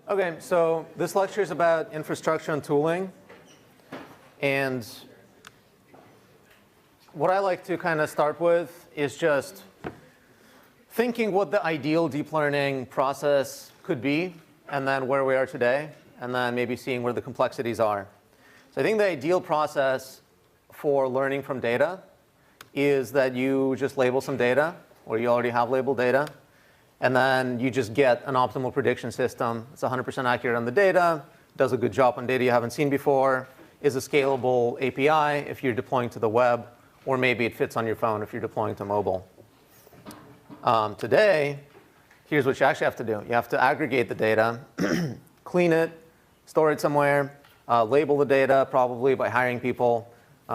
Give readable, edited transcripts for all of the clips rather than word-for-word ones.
Okay, so this lecture is about infrastructure and tooling. And what I like to kind of start with is just thinking what the ideal deep learning process could be, and then where we are today, and then maybe seeing where the complexities are. So I think the ideal process for learning from data is that you just label some data, or you already have labeled data, and then you just get an optimal prediction system. It's 100% accurate on the data, does a good job on data you haven't seen before, is a scalable API if you're deploying to the web, or maybe it fits on your phone if you're deploying to mobile. Today, here's what you actually have to do. You have to aggregate the data, clean it, store it somewhere, label the data probably by hiring people,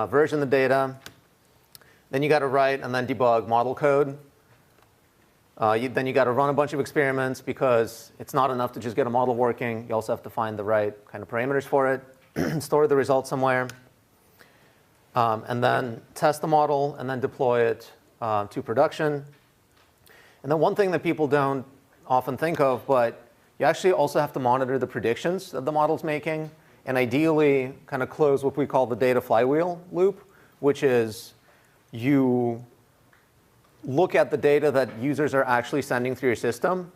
version the data. Then you got to write and then debug model code. Then you got to run a bunch of experiments because it's not enough to just get a model working. You also have to find the right kind of parameters for it, store the results somewhere, and then test the model and then deploy it to production. And then one thing that people don't often think of, but you actually also have to monitor the predictions that the model's making, and ideally kind of close what we call the data flywheel loop, which is you look at the data that users are actually sending through your system.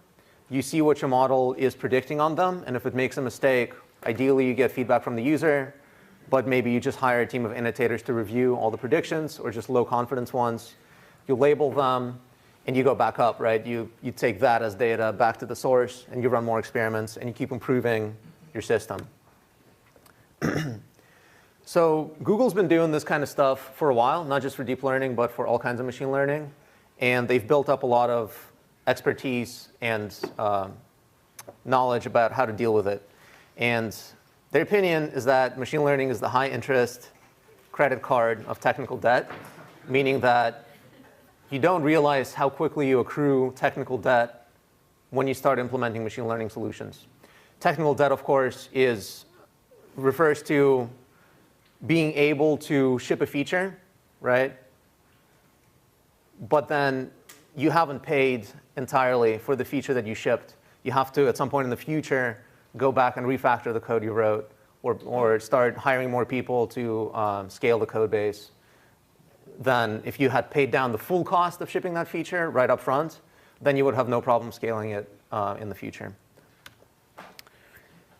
You see what your model is predicting on them, and if it makes a mistake, ideally you get feedback from the user, but maybe you just hire a team of annotators to review all the predictions, or just low confidence ones. You label them, and you go back up, right? You take that as data back to the source, and you run more experiments, and you keep improving your system. So Google's been doing this kind of stuff for a while, not just for deep learning, but for all kinds of machine learning. And they've built up a lot of expertise and knowledge about how to deal with it. And their opinion is that machine learning is the high interest credit card of technical debt, meaning that you don't realize how quickly you accrue technical debt when you start implementing machine learning solutions. Technical debt, of course, refers to being able to ship a feature, right? But then you haven't paid entirely for the feature that you shipped. You have to, at some point in the future, go back and refactor the code you wrote, or start hiring more people to scale the code base. Then if you had paid down the full cost of shipping that feature right up front, then you would have no problem scaling it in the future.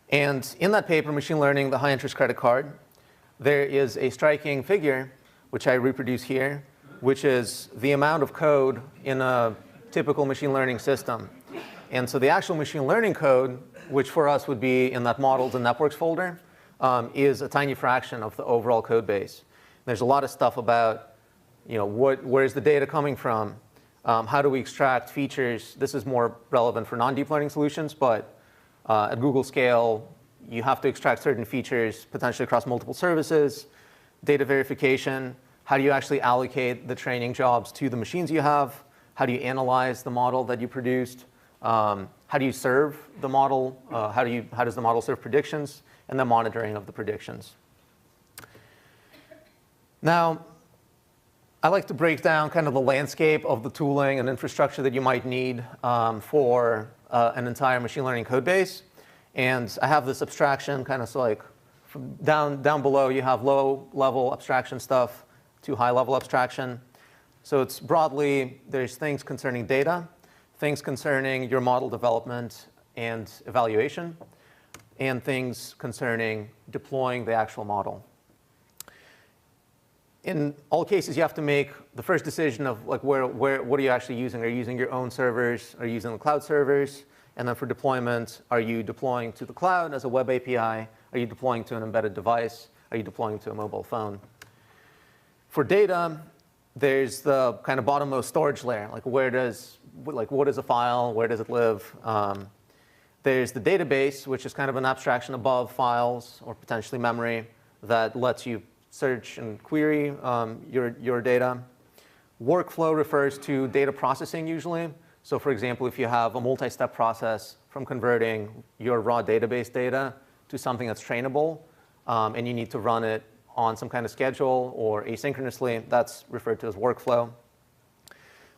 And in that paper, Machine Learning, the High Interest Credit Card, there is a striking figure, which I reproduce here, which is the amount of code in a typical machine learning system. And so the actual machine learning code, which for us would be in that models and networks folder, is a tiny fraction of the overall code base. There's a lot of stuff about, where's the data coming from? How do we extract features? This is more relevant for non-deep learning solutions, but at Google scale, you have to extract certain features potentially across multiple services, data verification. How do you actually allocate the training jobs to the machines you have? How do you analyze the model that you produced? How do you serve the model? How does the model serve predictions? And the monitoring of the predictions. Now, I like to break down kind of the landscape of the tooling and infrastructure that you might need for an entire machine learning code base. And I have this abstraction kind of so like down below you have low level abstraction stuff to high level abstraction. So it's broadly, there's things concerning data, things concerning your model development and evaluation, and things concerning deploying the actual model. In all cases, you have to make the first decision of like what are you actually using? Are you using your own servers? Are you using the cloud servers? And then for deployment, are you deploying to the cloud as a web API? Are you deploying to an embedded device? Are you deploying to a mobile phone? For data, there's the kind of bottommost storage layer. Like what is a file? Where does it live? There's the database, which is kind of an abstraction above files or potentially memory that lets you search and query your data. Workflow refers to data processing usually. So for example, if you have a multi-step process from converting your raw database data to something that's trainable, and you need to run it on some kind of schedule or asynchronously, that's referred to as workflow.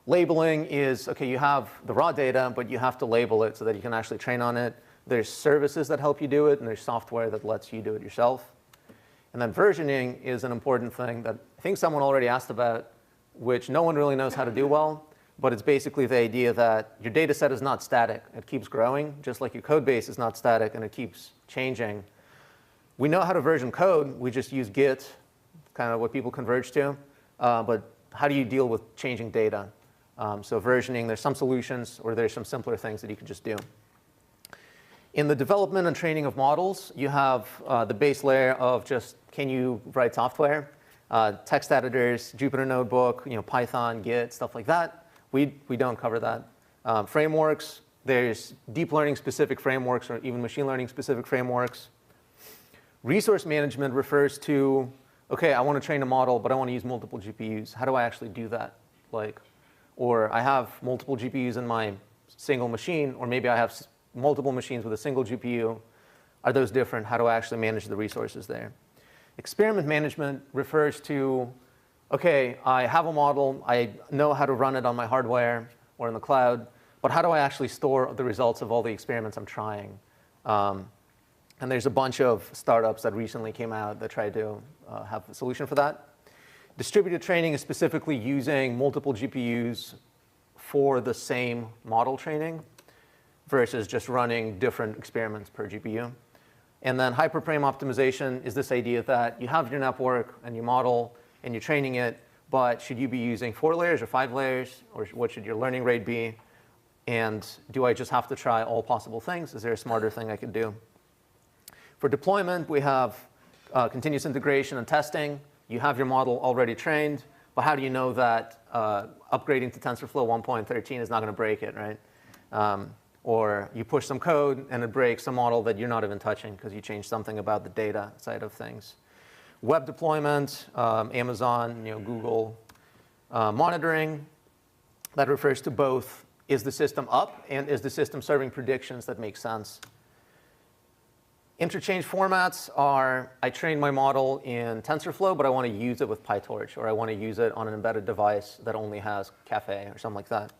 Labeling is, okay, you have the raw data, but you have to label it so that you can actually train on it. There's services that help you do it, and there's software that lets you do it yourself. And then versioning is an important thing that I think someone already asked about, which no one really knows how to do well. But it's basically the idea that your data set is not static. It keeps growing, just like your code base is not static, and it keeps changing. We know how to version code. We just use Git, kind of what people converge to. But how do you deal with changing data? So versioning, there's some solutions, or there's some simpler things that you can just do. In the development and training of models, you have the base layer of just, can you write software? Text editors, Jupyter Notebook, Python, Git, stuff like that. We don't cover that. Frameworks, there's deep learning specific frameworks or even machine learning specific frameworks. Resource management refers to, OK, I want to train a model, but I want to use multiple GPUs. How do I actually do that? Or I have multiple GPUs in my single machine, or maybe I have multiple machines with a single GPU. Are those different? How do I actually manage the resources there? Experiment management refers to, OK, I have a model. I know how to run it on my hardware or in the cloud. But how do I actually store the results of all the experiments I'm trying? And there's a bunch of startups that recently came out that try to have a solution for that. Distributed training is specifically using multiple GPUs for the same model training versus just running different experiments per GPU. And then hyperframe optimization is this idea that you have your network and your model, and you're training it, but should you be using 4 layers or 5 layers, or what should your learning rate be? And do I just have to try all possible things? Is there a smarter thing I could do? For deployment, we have continuous integration and testing. You have your model already trained, but how do you know that upgrading to TensorFlow 1.13 is not going to break it, right? Or you push some code and it breaks a model that you're not even touching because you changed something about the data side of things. Web deployment, Amazon, Google. Monitoring, that refers to both, is the system up and is the system serving predictions that make sense? Interchange formats are, I trained my model in TensorFlow, but I want to use it with PyTorch, or I want to use it on an embedded device that only has Caffe or something like that.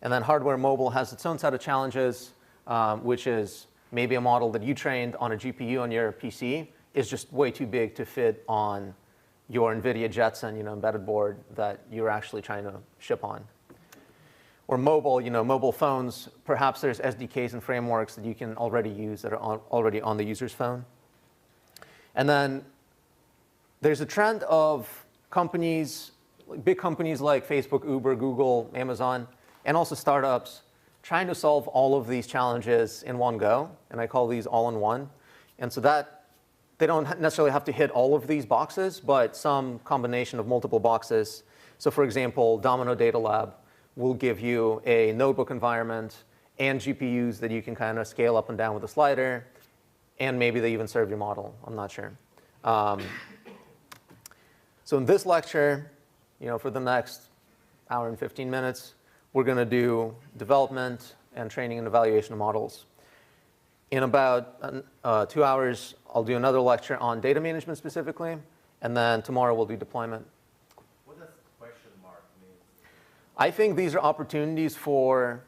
And then hardware mobile has its own set of challenges, which is maybe a model that you trained on a GPU on your PC is just way too big to fit on your NVIDIA Jetson embedded board that you're actually trying to ship on. Or mobile, mobile phones, perhaps there's SDKs and frameworks that you can already use that are already on the user's phone. And then there's a trend of companies, big companies like Facebook, Uber, Google, Amazon, and also startups trying to solve all of these challenges in one go. And I call these all-in-one. And so that they don't necessarily have to hit all of these boxes, but some combination of multiple boxes. So for example, Domino Data Lab will give you a notebook environment and GPUs that you can kind of scale up and down with a slider. And maybe they even serve your model. I'm not sure. So in this lecture, for the next hour and 15 minutes, we're going to do development and training and evaluation of models. In about 2 hours, I'll do another lecture on data management specifically. And then tomorrow we'll do deployment. What does question mark mean? I think these are opportunities for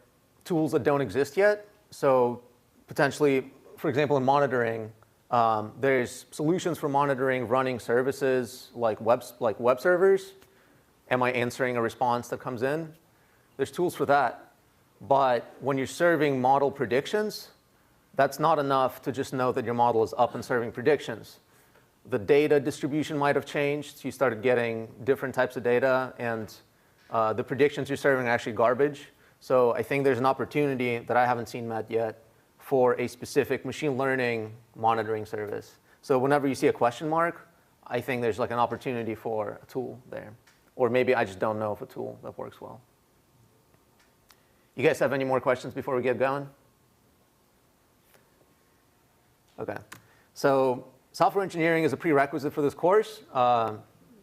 tools that don't exist yet. So potentially, for example, in monitoring, there's solutions for monitoring running services like web servers. Am I answering a response that comes in? There's tools for that. But when you're serving model predictions, that's not enough to just know that your model is up and serving predictions. The data distribution might have changed. You started getting different types of data, and the predictions you're serving are actually garbage. So I think there's an opportunity that I haven't seen met yet for a specific machine learning monitoring service. So whenever you see a question mark, I think there's like an opportunity for a tool there. Or maybe I just don't know of a tool that works well. You guys have any more questions before we get going? OK. So software engineering is a prerequisite for this course.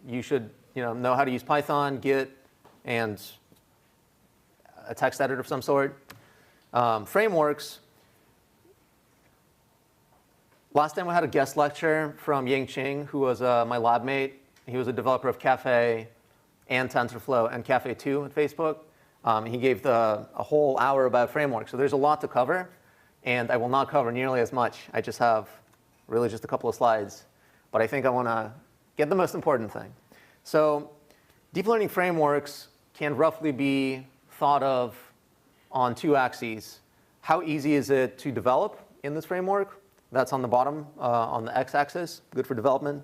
You should know how to use Python, Git, and a text editor of some sort. Frameworks. Last time we had a guest lecture from Yang Qing, who was my lab mate. He was a developer of Caffe and TensorFlow and Caffe 2 at Facebook. He gave a whole hour about frameworks. So there's a lot to cover. and I will not cover nearly as much. I just have really just a couple of slides, but I think I want to get the most important thing. So deep learning frameworks can roughly be thought of on two axes. How easy is it to develop in this framework? That's on the bottom, on the x-axis, good for development.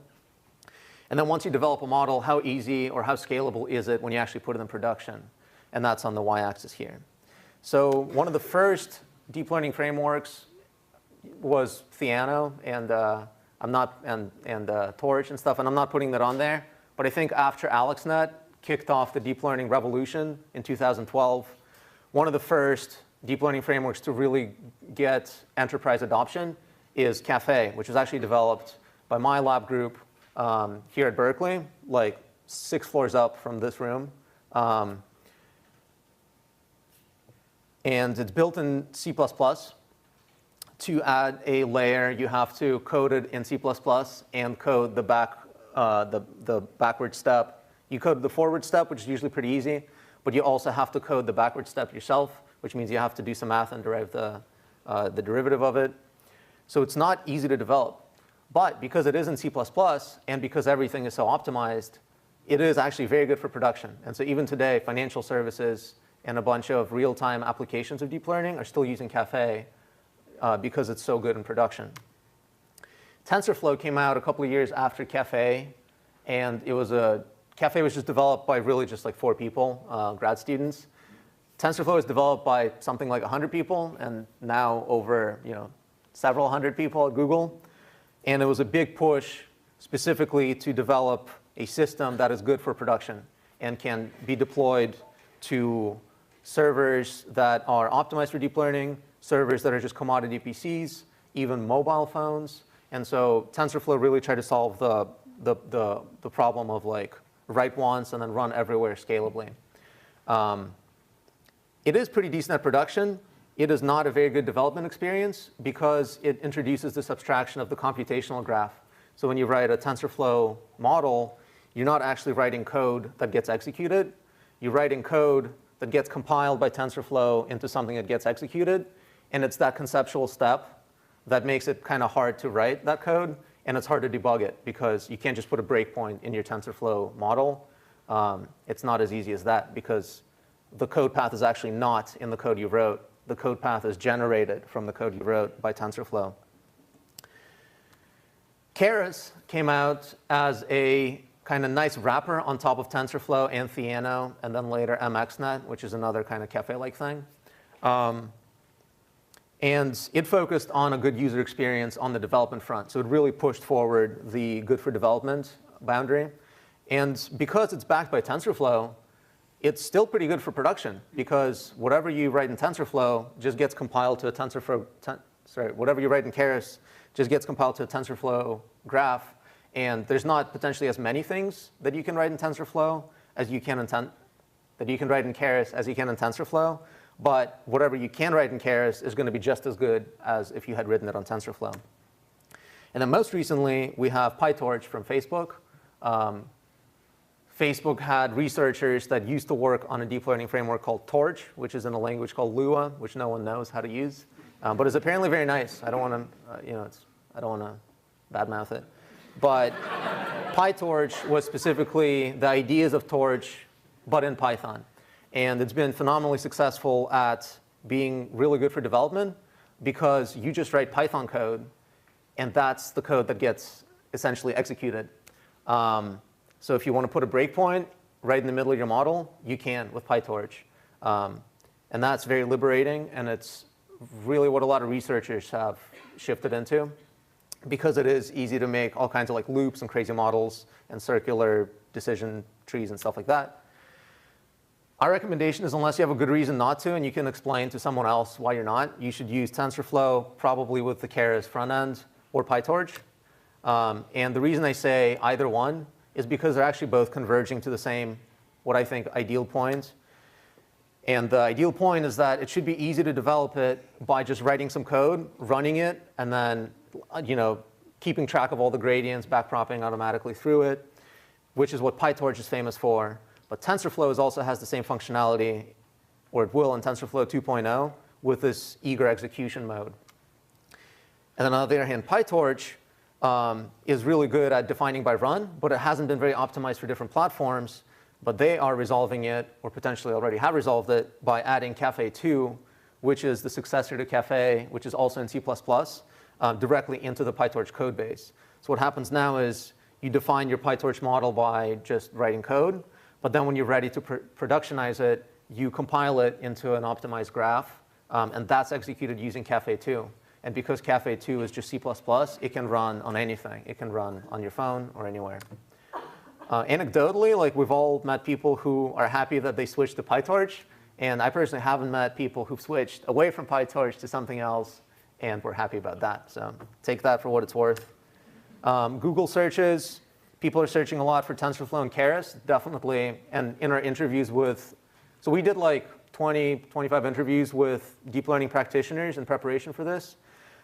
And then once you develop a model, how easy or how scalable is it when you actually put it in production? And that's on the y-axis here. So one of the first deep learning frameworks was Theano and Torch and stuff, and I'm not putting that on there. But I think after AlexNet kicked off the deep learning revolution in 2012, one of the first deep learning frameworks to really get enterprise adoption is Caffe, which was actually developed by my lab group here at Berkeley, like 6 floors up from this room. And it's built in C++. To add a layer, you have to code it in C++ and code the backward step. You code the forward step, which is usually pretty easy, but you also have to code the backward step yourself, which means you have to do some math and derive the derivative of it. So it's not easy to develop. But because it is in C++ and because everything is so optimized, it is actually very good for production. And so even today, financial services and a bunch of real-time applications of deep learning are still using Caffe because it's so good in production. TensorFlow came out a couple of years after Caffe, and Caffe was just developed by really just like 4 people, grad students. TensorFlow was developed by something like 100 people, and now over several hundred people at Google. And it was a big push specifically to develop a system that is good for production and can be deployed to servers that are optimized for deep learning, servers that are just commodity PCs, even mobile phones. And so TensorFlow really tried to solve the problem of like write once and then run everywhere scalably. It is pretty decent at production. It is not a very good development experience because it introduces this abstraction of the computational graph. So when you write a TensorFlow model, you're not actually writing code that gets executed. You're writing code that gets compiled by TensorFlow into something that gets executed. And it's that conceptual step that makes it kind of hard to write that code. And it's hard to debug it because you can't just put a breakpoint in your TensorFlow model. It's not as easy as that because the code path is actually not in the code you wrote. The code path is generated from the code you wrote by TensorFlow. Keras came out as a kind of nice wrapper on top of TensorFlow and Theano, and then later MXNet, which is another kind of Caffe-like thing. And it focused on a good user experience on the development front. So it really pushed forward the good for development boundary. And because it's backed by TensorFlow, it's still pretty good for production because whatever you write in TensorFlow just gets compiled to a whatever you write in Keras just gets compiled to a TensorFlow graph. And there's not potentially as many things that you can write in TensorFlow as you can that you can write in Keras as you can in TensorFlow. But whatever you can write in Keras is going to be just as good as if you had written it on TensorFlow. And then most recently, we have PyTorch from Facebook. Facebook had researchers that used to work on a deep learning framework called Torch, which is in a language called Lua, which no one knows how to use, but it's apparently very nice. I don't want to, I don't want to badmouth it. But PyTorch was specifically the ideas of Torch, but in Python. And it's been phenomenally successful at being really good for development because you just write Python code, and that's the code that gets essentially executed. So if you want to put a breakpoint right in the middle of your model, you can with PyTorch. And that's very liberating, and it's really what a lot of researchers have shifted into because it is easy to make all kinds of like loops and crazy models and circular decision trees and stuff like that. Our recommendation is unless you have a good reason not to and you can explain to someone else why you're not, you should use TensorFlow probably with the Keras front end or PyTorch. And the reason I say either one is because they're actually both converging to the same, what I think, ideal point. And the ideal point is that it should be easy to develop it by just writing some code, running it, and then keeping track of all the gradients, backpropping automatically through it, which is what PyTorch is famous for. But TensorFlow also has the same functionality, or it will in TensorFlow 2.0, with this eager execution mode. And then on the other hand, PyTorch is really good at defining by run, but it hasn't been very optimized for different platforms. But they are resolving it, or potentially already have resolved it, by adding Caffe2, which is the successor to Caffe, which is also in C++, directly into the PyTorch code base. So what happens now is you define your PyTorch model by just writing code, but then when you're ready to productionize it, you compile it into an optimized graph, and that's executed using Caffe2. And because Caffe2 is just C++, it can run on anything. It can run on your phone or anywhere. Anecdotally, like we've all met people who are happy that they switched to PyTorch, and I personally haven't met people who've switched away from PyTorch to something else, and we're happy about that. So take that for what it's worth. Google searches, people are searching a lot for TensorFlow and Keras, definitely. And in our interviews with, so we did like 20, 25 interviews with deep learning practitioners in preparation for this.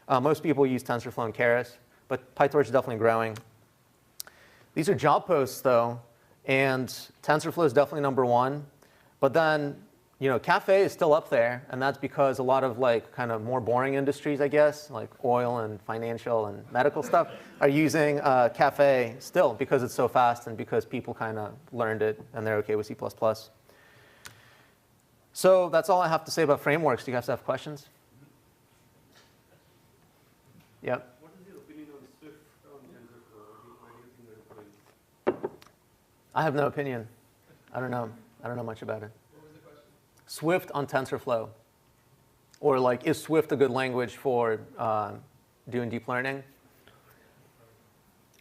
Most people use TensorFlow and Keras, but PyTorch is definitely growing. These are job posts, though, and TensorFlow is definitely #1. But then, Caffe is still up there, and that's because a lot of like kind of more boring industries, I guess, like oil and financial and medical stuff, are using Caffe still because it's so fast and because people kind of learned it and they're OK with C++. So that's all I have to say about frameworks. Do you guys have questions? Yep. I have no opinion. I don't know much about it. What was the question? Swift on TensorFlow. Or like, is Swift a good language for doing deep learning?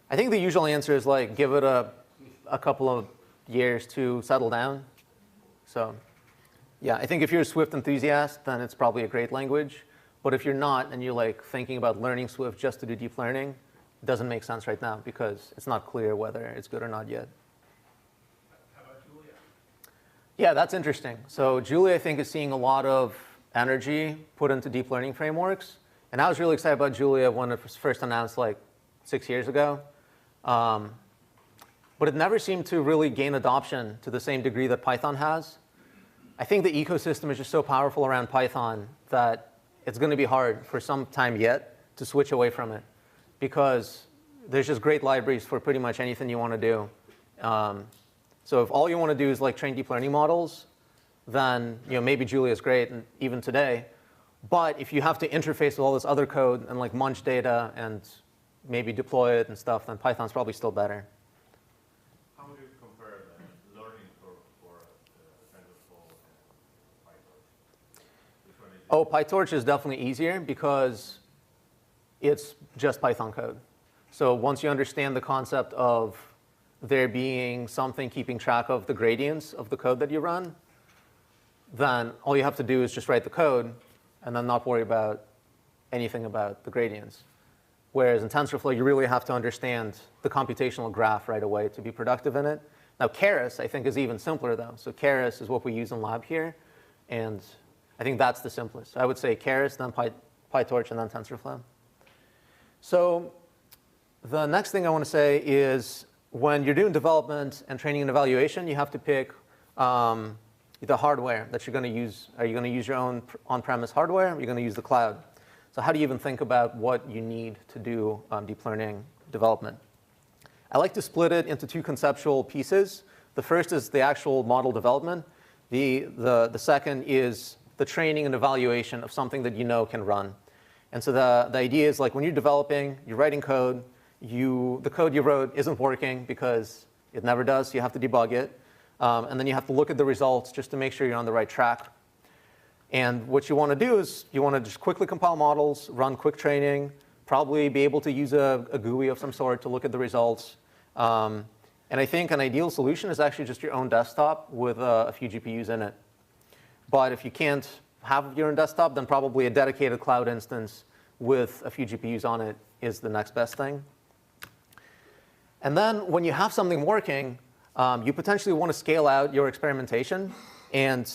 I think the usual answer is like, give it a couple of years to settle down. So yeah, I think if you're a Swift enthusiast, then it's probably a great language. But if you're not, and you're like thinking about learning Swift just to do deep learning, it doesn't make sense right now because it's not clear whether it's good or not yet. Yeah, that's interesting. So Julia, I think, is seeing a lot of energy put into deep learning frameworks. And I was really excited about Julia when it was first announced like 6 years ago. But it never seemed to really gain adoption to the same degree that Python has. I think the ecosystem is just so powerful around Python that it's going to be hard for some time yet to switch away from it. Because there's just great libraries for pretty much anything you want to do. So if all you want to do is like train deep learning models, then maybe Julia is great, and even today. But if you have to interface with all this other code and like munch data and maybe deploy it and stuff, then Python's probably still better. How would you compare the learning curve for TensorFlow and PyTorch? Which one is it? Oh, PyTorch is definitely easier because it's just Python code. So once you understand the concept of there being something keeping track of the gradients of the code that you run, then all you have to do is just write the code and then not worry about anything about the gradients. Whereas in TensorFlow, you really have to understand the computational graph right away to be productive in it. Now, Keras, I think, is even simpler, though. So Keras is what we use in lab here. And I think that's the simplest. I would say Keras, then PyTorch, and then TensorFlow. So the next thing I want to say is when you're doing development and training and evaluation, you have to pick the hardware that you're going to use. Are you going to use your own on-premise hardware? Or are you going to use the cloud? So how do you even think about what you need to do deep learning development? I like to split it into two conceptual pieces. The first is the actual model development. The second is the training and evaluation of something that you know can run. And so the idea is like when you're developing, you're writing code, the code you wrote isn't working because it never does, so you have to debug it. And then you have to look at the results just to make sure you're on the right track. And what you want to do is you want to just quickly compile models, run quick training, probably be able to use a GUI of some sort to look at the results. And I think an ideal solution is actually just your own desktop with a few GPUs in it. But if you can't have your own desktop, then probably a dedicated cloud instance with a few GPUs on it is the next best thing. And then when you have something working, you potentially want to scale out your experimentation. And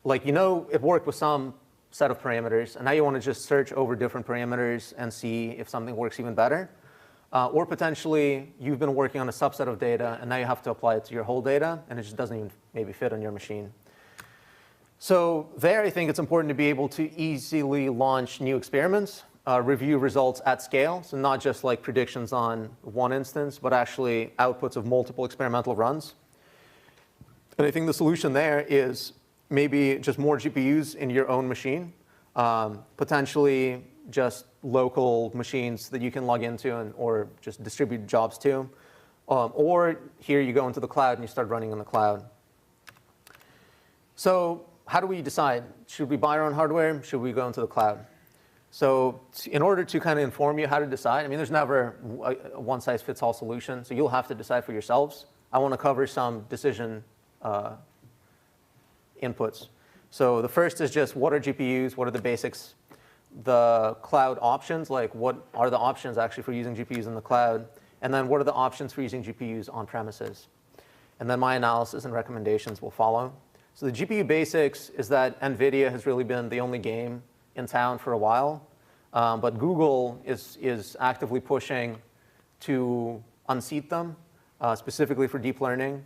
it worked with some set of parameters. And now you want to just search over different parameters and see if something works even better. Or potentially, you've been working on a subset of data, and now you have to apply it to your whole data, and it just doesn't even maybe fit on your machine. So there, I think it's important to be able to easily launch new experiments. review results at scale, so not just like predictions on one instance, but actually outputs of multiple experimental runs. And I think the solution there is maybe just more GPUs in your own machine, potentially just local machines that you can log into or just distribute jobs to. Or here you go into the cloud and you start running in the cloud. So how do we decide? Should we buy our own hardware? Should we go into the cloud? So in order to kind of inform you how to decide, I mean, there's never a one-size-fits-all solution, so you'll have to decide for yourselves. I want to cover some decision inputs. So the first is just what are GPUs, what are the basics, the cloud options, like what are the options actually for using GPUs in the cloud, and then what are the options for using GPUs on premises. And then my analysis and recommendations will follow. So the GPU basics is that NVIDIA has really been the only game in town for a while, but Google is actively pushing to unseat them, specifically for deep learning.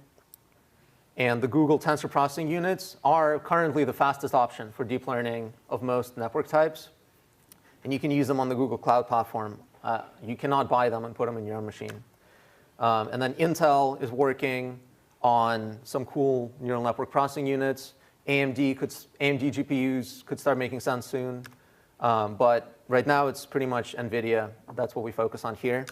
And the Google tensor processing units are currently the fastest option for deep learning of most network types. And you can use them on the Google Cloud Platform. You cannot buy them and put them in your own machine. And then Intel is working on some cool neural network processing units. AMD GPUs could start making sense soon. But right now, it's pretty much NVIDIA. That's what we focus on here.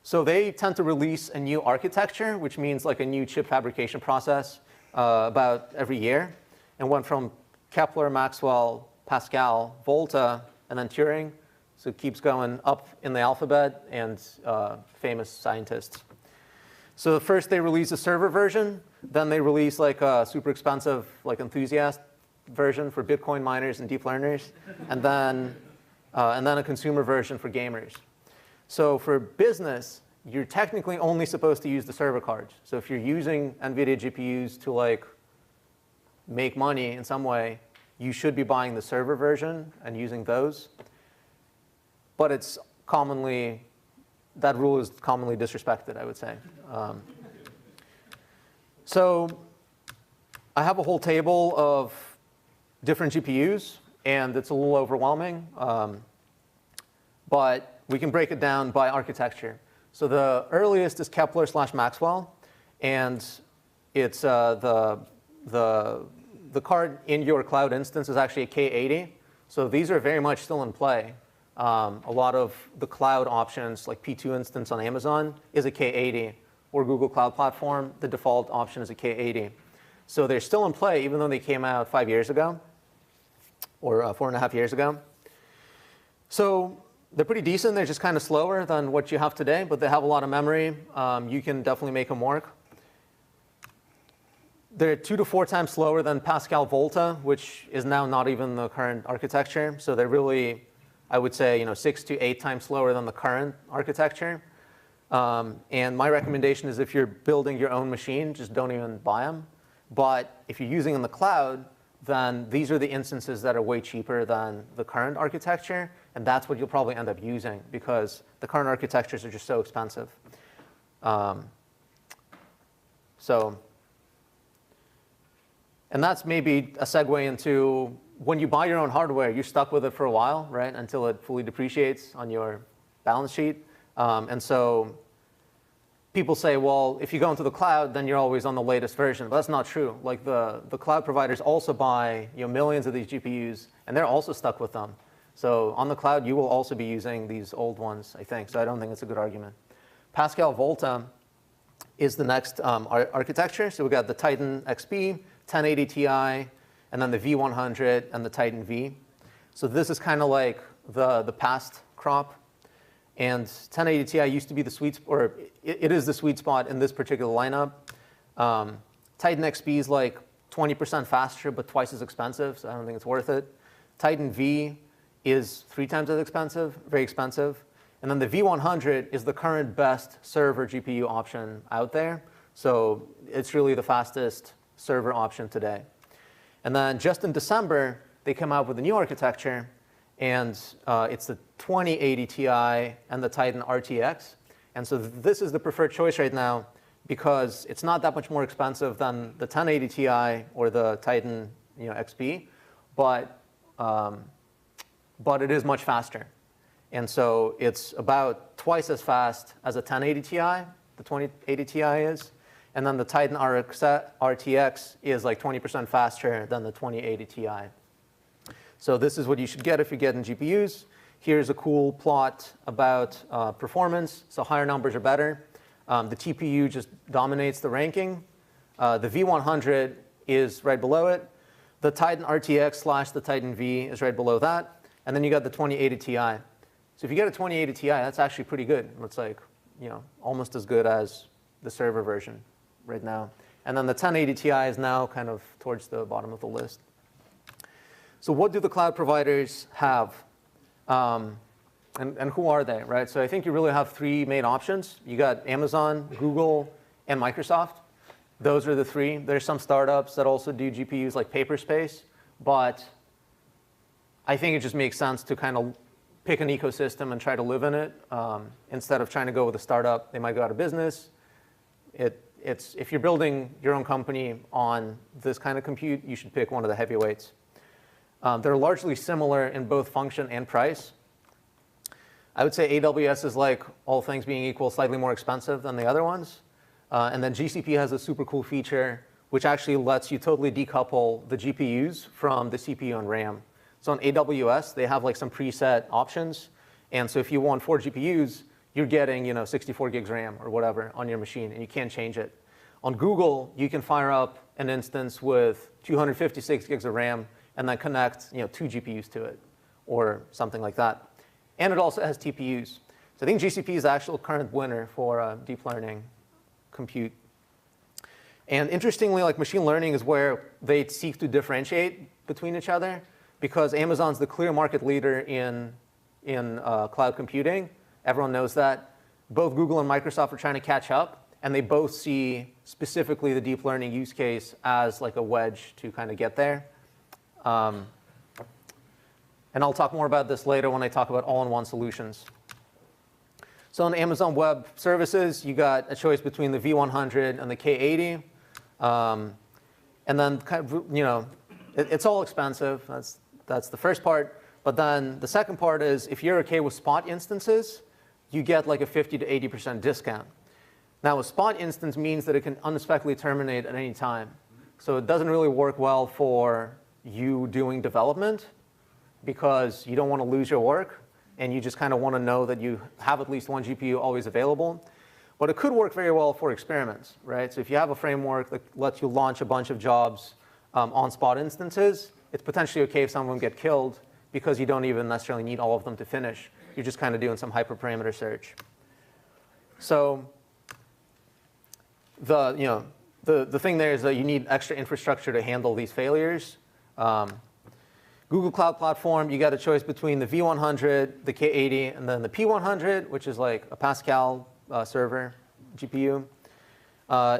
So they tend to release a new architecture, which means like a new chip fabrication process about every year. And went from Kepler, Maxwell, Pascal, Volta, and then Turing. So it keeps going up in the alphabet and famous scientists. So first they release a server version. Then they release like a super expensive like enthusiast version for Bitcoin miners and deep learners. And then a consumer version for gamers. So for business, you're technically only supposed to use the server cards. So if you're using NVIDIA GPUs to like make money in some way, you should be buying the server version and using those. But it's commonly, that rule is commonly disrespected, I would say. So I have a whole table of different GPUs, and it's a little overwhelming. But we can break it down by architecture. So the earliest is Kepler/Maxwell, and it's the card in your cloud instance is actually a K80. So these are very much still in play. A lot of the cloud options, like P2 instance on Amazon, is a K80, or Google Cloud Platform, the default option is a K80. So they're still in play, even though they came out 5 years ago, or 4.5 years ago. So they're pretty decent. They're just kind of slower than what you have today, but they have a lot of memory. You can definitely make them work. They're 2 to 4 times slower than Pascal Volta, which is now not even the current architecture. So they're really, I would say, 6 to 8 times slower than the current architecture. And my recommendation is if you're building your own machine, just don't even buy them. But if you're using in the cloud, then these are the instances that are way cheaper than the current architecture. And that's what you'll probably end up using, because the current architectures are just so expensive. And that's maybe a segue into when you buy your own hardware, you're stuck with it for a while, right, until it fully depreciates on your balance sheet. And so people say, well, if you go into the cloud, then you're always on the latest version. But that's not true. Like the cloud providers also buy millions of these GPUs, and they're also stuck with them. So on the cloud, you will also be using these old ones, I think. So I don't think it's a good argument. Pascal Volta is the next architecture. So we got the Titan XP, 1080 Ti, and then the V100 and the Titan V. So this is kind of like the past crop. And 1080 Ti used to be the sweet spot, or it is the sweet spot in this particular lineup. Titan XP is like 20% faster, but twice as expensive, so I don't think it's worth it. Titan V is 3 times as expensive, very expensive. And then the V100 is the current best server GPU option out there. So it's really the fastest server option today. And then just in December, they came out with a new architecture, and it's the 2080 Ti and the Titan RTX. And so this is the preferred choice right now, because it's not that much more expensive than the 1080 Ti or the Titan XP, but it is much faster. And so it's about twice as fast as a 1080 Ti, the 2080 Ti is. And then the Titan RTX is like 20% faster than the 2080 Ti. So this is what you should get if you're getting GPUs. Here's a cool plot about performance. So higher numbers are better. The TPU just dominates the ranking. The V100 is right below it. The Titan RTX / the Titan V is right below that. And then you got the 2080 Ti. So if you get a 2080 Ti, that's actually pretty good. It's like, almost as good as the server version right now. And then the 1080 Ti is now kind of towards the bottom of the list. So what do the cloud providers have? And who are they, right? So I think you really have three main options. You got Amazon, Google, and Microsoft. Those are the three. There's some startups that also do GPUs like Paperspace, but I think it just makes sense to kind of pick an ecosystem and try to live in it. Instead of trying to go with a startup, they might go out of business. If you're building your own company on this kind of compute, you should pick one of the heavyweights. They're largely similar in both function and price. I would say AWS is, like, all things being equal, slightly more expensive than the other ones. And then GCP has a super cool feature which actually lets you totally decouple the GPUs from the CPU and RAM. So on AWS, they have like some preset options. And so if you want 4 GPUs, you're getting 64 gigs RAM or whatever on your machine, and you can't change it. On Google, you can fire up an instance with 256 gigs of RAM and then connect 2 GPUs to it or something like that. And it also has TPUs. So I think GCP is the actual current winner for deep learning compute. And interestingly, like machine learning is where they seek to differentiate between each other, because Amazon's the clear market leader in cloud computing. Everyone knows that. Both Google and Microsoft are trying to catch up, and they both see specifically the deep learning use case as like a wedge to kind of get there. And I'll talk more about this later when I talk about all-in-one solutions. So on Amazon Web Services, you got a choice between the V100 and the K80. And then it's all expensive. That's the first part. But then the second part is if you're okay with spot instances, you get like a 50 to 80% discount. Now, a spot instance means that it can unexpectedly terminate at any time. So it doesn't really work well for you doing development, because you don't want to lose your work, and you just kind of want to know that you have at least one GPU always available. But it could work very well for experiments, right? So if you have a framework that lets you launch a bunch of jobs on spot instances, it's potentially okay if some of them get killed, because you don't even necessarily need all of them to finish. You're just kind of doing some hyperparameter search. So the thing there is that you need extra infrastructure to handle these failures. Google Cloud Platform, you got a choice between the V100, the K80, and then the P100, which is like a Pascal server GPU.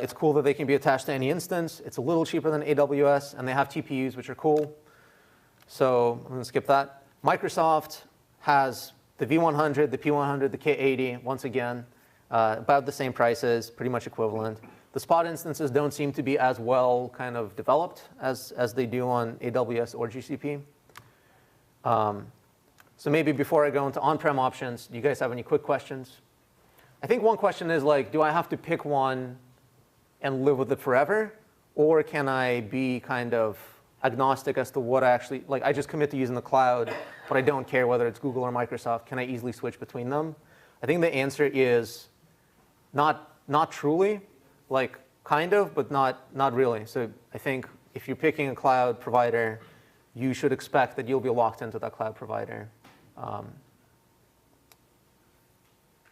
It's cool that they can be attached to any instance. It's a little cheaper than AWS, and they have TPUs, which are cool. So I'm going to skip that. Microsoft has the V100, the P100, the K80, once again, about the same prices, pretty much equivalent. The spot instances don't seem to be as well kind of developed as they do on AWS or GCP. So maybe before I go into on-prem options, do you guys have any quick questions? I think one question is like, do I have to pick one and live with it forever? Or can I be kind of agnostic as to what I actually, like I just commit to using the cloud, but I don't care whether it's Google or Microsoft. Can I easily switch between them? I think the answer is not truly, like kind of, but not really. So I think if you're picking a cloud provider, you should expect that you'll be locked into that cloud provider. Yeah.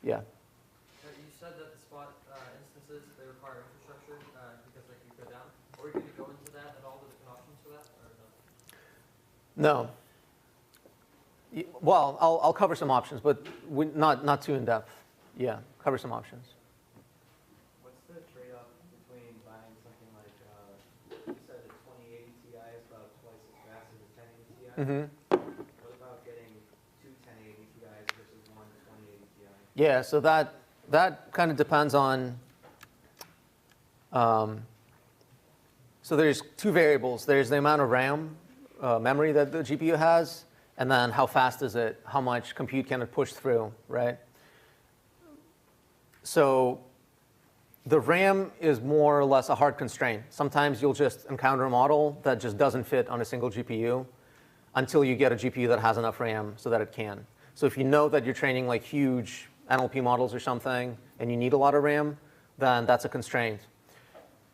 You said that the spot instances, they require infrastructure because they can go down. Are we going to go into that and all the different options for that, or no? No. Well, I'll cover some options, but not too in depth. Yeah, cover some options. What's the trade-off between buying something like, you said the 2080 Ti is about twice as fast as the 1080 Ti? Mm-hmm. What about getting two 1080 Ti's versus one 2080 Ti? Yeah, so that kind of depends on, so there's two variables. There's the amount of RAM memory that the GPU has, And then how fast is it? How much compute can it push through, right? So the RAM is more or less a hard constraint. Sometimes you'll just encounter a model that just doesn't fit on a single GPU until you get a GPU that has enough RAM so that it can. So if you know that you're training like huge NLP models or something and you need a lot of RAM, then that's a constraint.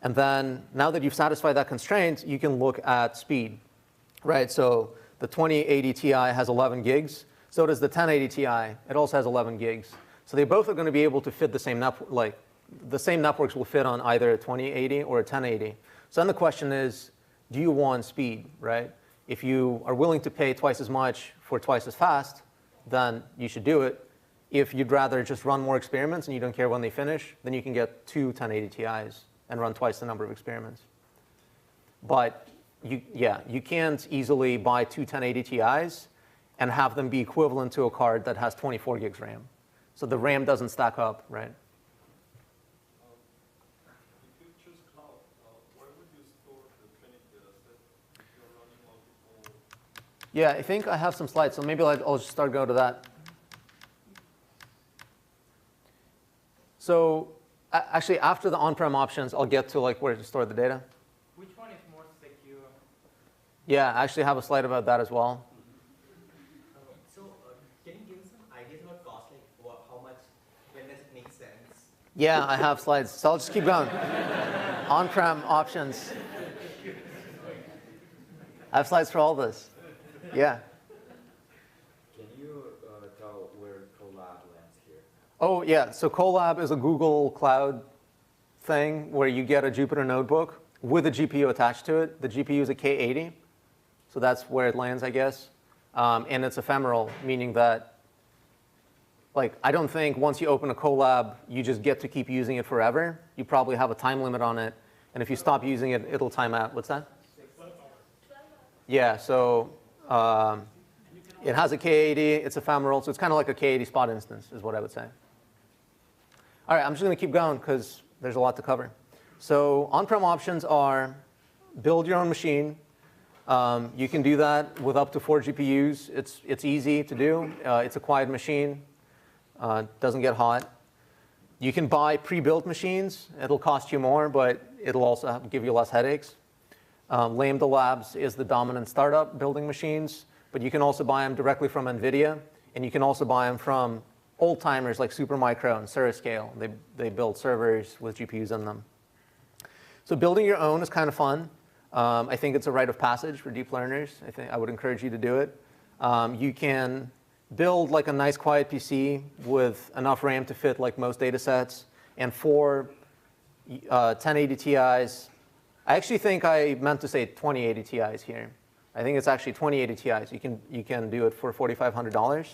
And then now that you've satisfied that constraint, you can look at speed, right? So the 2080 Ti has 11 gigs. So does the 1080 Ti. It also has 11 gigs. So they both are going to be able to fit the same network. Like the same networks will fit on either a 2080 or a 1080. So then the question is, do you want speed, right? If you are willing to pay twice as much for twice as fast, then you should do it. If you'd rather just run more experiments and you don't care when they finish, then you can get two 1080 Ti's and run twice the number of experiments. But you can't easily buy two 1080 Ti's and have them be equivalent to a card that has 24 gigs RAM. So the RAM doesn't stack up, right? If you choose cloud, where would you store the training data set if you're running multiple? Yeah, I think I have some slides, so maybe I'll just start going to that. So actually, after the on-prem options, I'll get to like where to store the data. Which one is more secure? Yeah, I actually have a slide about that as well. So can you give me some ideas about cost, like how much, when does it make sense? Yeah, I have slides, so I'll just keep going. On-prem options. I have slides for all this. Yeah. Can you tell where Colab lands here? Oh, yeah. So Colab is a Google Cloud thing where you get a Jupyter notebook with a GPU attached to it. The GPU is a K80. So that's where it lands, I guess. And it's ephemeral, meaning that like, I don't think once you open a Colab, you just get to keep using it forever. You probably have a time limit on it. And if you stop using it, it'll time out. What's that? Yeah, so it has a K80. It's ephemeral. So it's kind of like a K80 spot instance is what I would say. All right, I'm just going to keep going because there's a lot to cover. So on-prem options are build your own machine. You can do that with up to 4 GPUs. It's easy to do. It's a quiet machine. Doesn't get hot. You can buy pre-built machines. It'll cost you more, but it'll also give you less headaches. Lambda Labs is the dominant startup building machines, but you can also buy them directly from NVIDIA, and you can also buy them from old-timers like Supermicro and Surascale. They build servers with GPUs in them. So building your own is kind of fun. I think it's a rite of passage for deep learners. I would encourage you to do it. You can build like a nice quiet PC with enough RAM to fit like most data sets, and 4 1080 Ti's. I actually think I meant to say 2080 Ti's here. I think it's actually 2080 Ti's. You can do it for $4,500.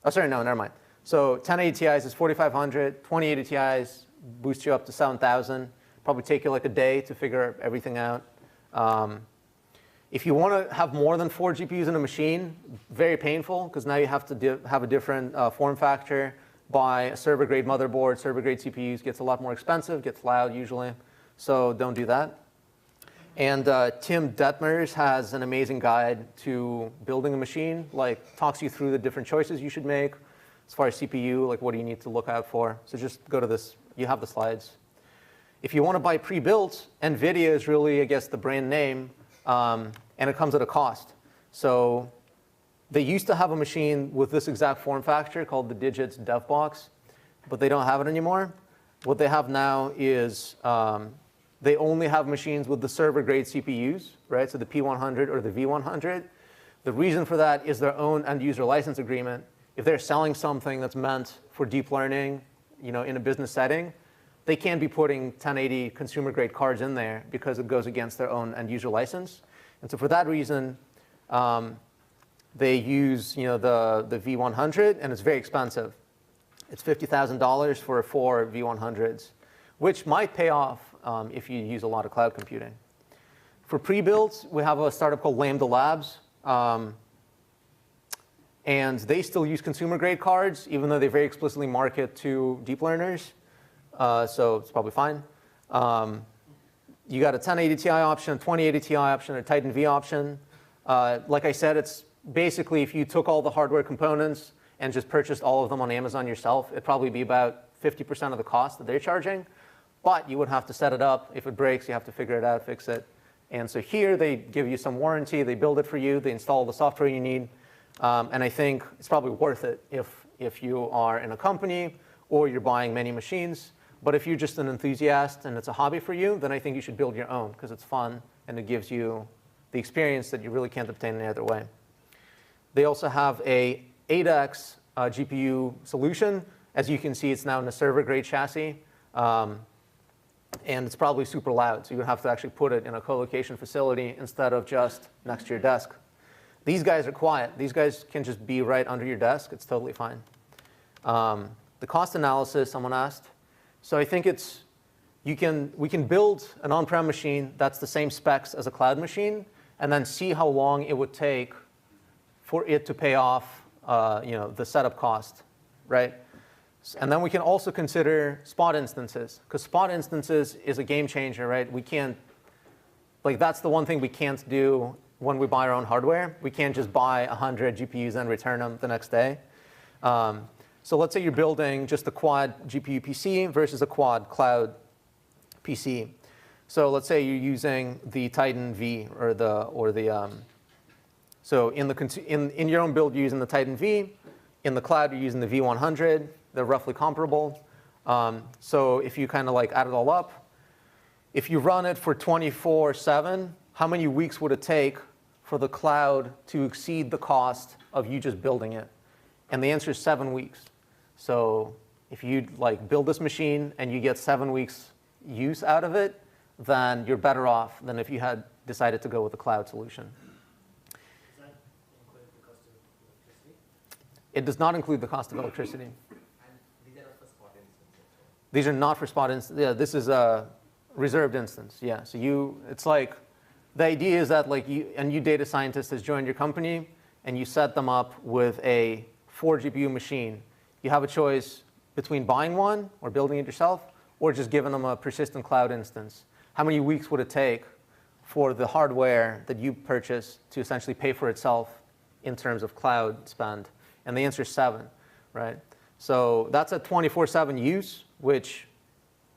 Oh, sorry, no, never mind. So 1080 Ti's is $4,500. 2080 Ti's boost you up to $7,000. Probably take you like a day to figure everything out. If you want to have more than 4 GPUs in a machine, very painful because now you have to have a different form factor. Buy a server-grade motherboard, server-grade CPUs. Gets a lot more expensive, gets loud usually. So don't do that. And Tim Detmers has an amazing guide to building a machine, like talks you through the different choices you should make as far as CPU, like what do you need to look out for. So just go to this. You have the slides. If you want to buy pre-built, NVIDIA is really, I guess, the brand name, and it comes at a cost. So they used to have a machine with this exact form factor called the Digits Dev Box, but they don't have it anymore. What they have now is they only have machines with the server-grade CPUs, right? So the P100 or the V100. The reason for that is their own end-user license agreement. If they're selling something that's meant for deep learning, in a business setting, they can't be putting 1080 consumer-grade cards in there because it goes against their own end-user license. And so for that reason, they use the V100, and it's very expensive. It's $50,000 for 4 V100s, which might pay off if you use a lot of cloud computing. For pre-builds, we have a startup called Lambda Labs. And they still use consumer-grade cards, even though they very explicitly market to deep learners. So it's probably fine. You got a 1080 Ti option, a 2080 Ti option, a Titan V option. Like I said, it's basically, if you took all the hardware components and just purchased all of them on Amazon yourself, it'd probably be about 50% of the cost that they're charging. But you would have to set it up. If it breaks, you have to figure it out, fix it. And so here, they give you some warranty. They build it for you. They install the software you need. And I think it's probably worth it if you are in a company or you're buying many machines. But if you're just an enthusiast and it's a hobby for you, then I think you should build your own because it's fun and it gives you the experience that you really can't obtain any other way. They also have a 8x GPU solution. As you can see, it's now in a server-grade chassis. And it's probably super loud, so you have to actually put it in a co-location facility instead of just next to your desk. These guys are quiet. These guys can just be right under your desk. It's totally fine. The cost analysis, someone asked. So I think we can build an on-prem machine that's the same specs as a cloud machine, and then see how long it would take for it to pay off the setup cost, right? And then we can also consider spot instances, because spot instances is a game changer, right? We can't, that's the one thing we can't do when we buy our own hardware. We can't just buy 100 GPUs and return them the next day. So let's say you're building just a quad GPU PC versus a quad cloud PC. So let's say you're using the Titan V so in your own build, you're using the Titan V. In the cloud, you're using the V100. They're roughly comparable. So if you kind of add it all up, if you run it for 24/7, how many weeks would it take for the cloud to exceed the cost of you just building it? And the answer is 7 weeks. So if you build this machine and you get 7 weeks use out of it, then you're better off than if you had decided to go with a cloud solution. Does that include the cost of electricity? It does not include the cost of electricity. And these are for spot instances? These are not for spot instances. Yeah, this is a reserved instance. Yeah, so it's like, the idea is that a new data scientist has joined your company and you set them up with a 4 GPU machine. You have a choice between buying one or building it yourself or just giving them a persistent cloud instance. How many weeks would it take for the hardware that you purchase to essentially pay for itself in terms of cloud spend? And the answer is 7, right? So that's a 24/7 use, which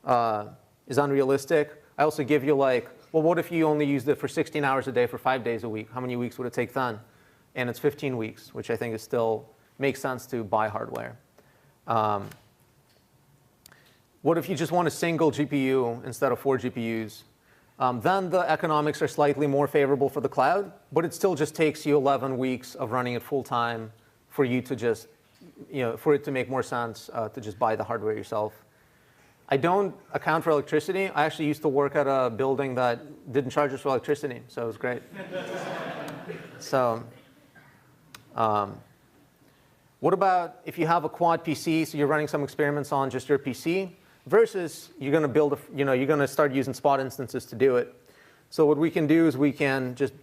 is unrealistic. I also give you well, what if you only used it for 16 hours a day for 5 days a week? How many weeks would it take then? And it's 15 weeks, which I think is still makes sense to buy hardware. What if you just want a single GPU instead of 4 GPUs? Then the economics are slightly more favorable for the cloud, but it still just takes you 11 weeks of running it full time for you to just, for it to make more sense to just buy the hardware yourself. I don't account for electricity. I actually used to work at a building that didn't charge us for electricity, so it was great. So, what about if you have a quad PC, so you're running some experiments on just your PC, versus you're going to build, you're going to start using spot instances to do it. So what we can do is we can just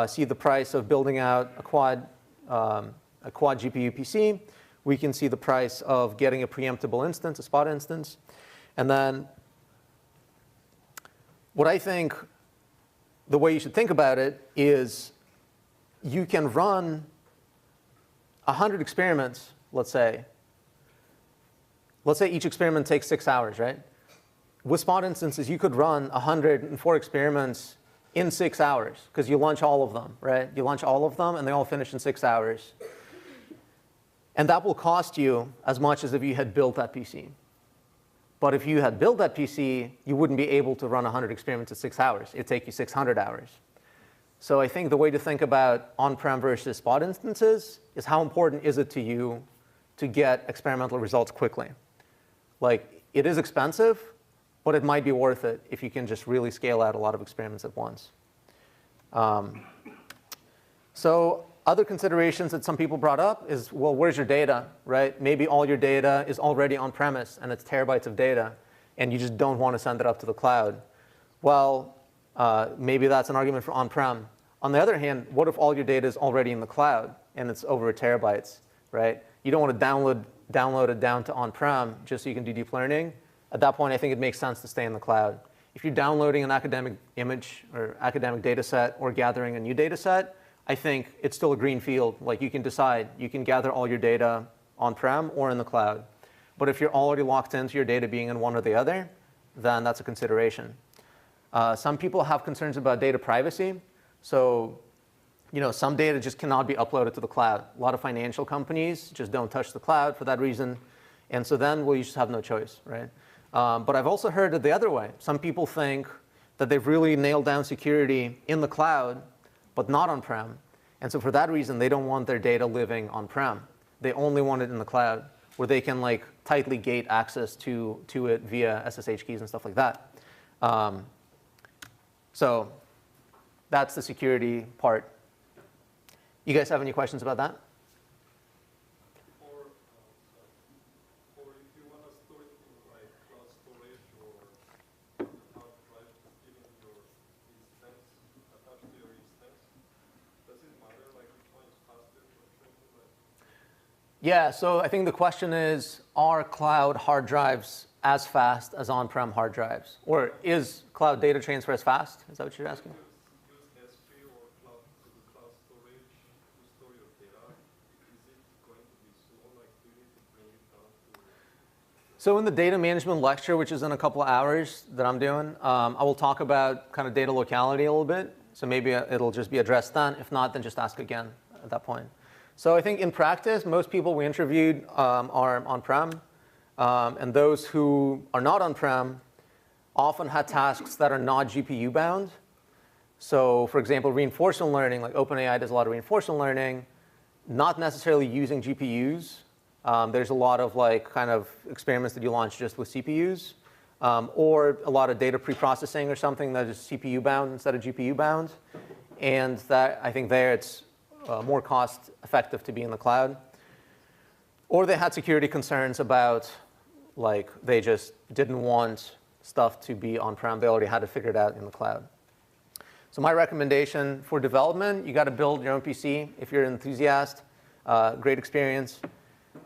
see the price of building out a quad GPU PC. We can see the price of getting a preemptible instance, a spot instance. And then what I think the way you should think about it is you can run 100 experiments, let's say. Let's say each experiment takes 6 hours, right? With spot instances, you could run 104 experiments in 6 hours because you launch all of them, right? You launch all of them, and they all finish in 6 hours. And that will cost you as much as if you had built that PC. But if you had built that PC, you wouldn't be able to run 100 experiments in 6 hours. It'd take you 600 hours. So I think the way to think about on-prem versus spot instances is how important is it to you to get experimental results quickly. It is expensive, but it might be worth it if you can just really scale out a lot of experiments at once. So other considerations that some people brought up is, well, where's your data, right? Maybe all your data is already on-premise, and it's terabytes of data, and you just don't want to send it up to the cloud. Well, maybe that's an argument for on-prem. On the other hand, what if all your data is already in the cloud, and it's over terabytes, right? You don't want to download it down to on-prem just so you can do deep learning. At that point, I think it makes sense to stay in the cloud. If you're downloading an academic image or academic data set or gathering a new data set, I think it's still a green field. Like you can decide, you can gather all your data on-prem or in the cloud. But if you're already locked into your data being in one or the other, then that's a consideration. Some people have concerns about data privacy. So, some data just cannot be uploaded to the cloud. A lot of financial companies just don't touch the cloud for that reason. And so then, well, you just have no choice, right? But I've also heard it the other way. Some people think that they've really nailed down security in the cloud, but not on-prem. And so for that reason, they don't want their data living on-prem. They only want it in the cloud, where they can like tightly gate access to it via SSH keys and stuff like that. So that's the security part. You guys have any questions about that? Or if you want to store it in like cloud storage or hard drive, even your instance, attached to your instance, does it matter like which one is faster for example? Yeah, so I think the question is, are cloud hard drives as fast as on-prem hard drives? Or is cloud data transfer as fast? Is that what you're asking? Use S3 or cloud storage to store your data. Is it going to be slow? Like, do you need to bring it down to? So in the data management lecture, which is in a couple of hours that I'm doing, I will talk about kind of data locality a little bit. So maybe it'll just be addressed then. If not, then just ask again at that point. So I think in practice, most people we interviewed are on-prem. And those who are not on-prem often had tasks that are not GPU bound. So for example, reinforcement learning, like OpenAI does a lot of reinforcement learning, not necessarily using GPUs. There's a lot of like kind of experiments that you launch just with CPUs, or a lot of data preprocessing or something that is CPU bound instead of GPU bound. And that I think there it's more cost effective to be in the cloud. Or they had security concerns about, like, they just didn't want stuff to be on-prem. They already had it figured out in the cloud. So my recommendation for development, you got to build your own PC. If you're an enthusiast, great experience.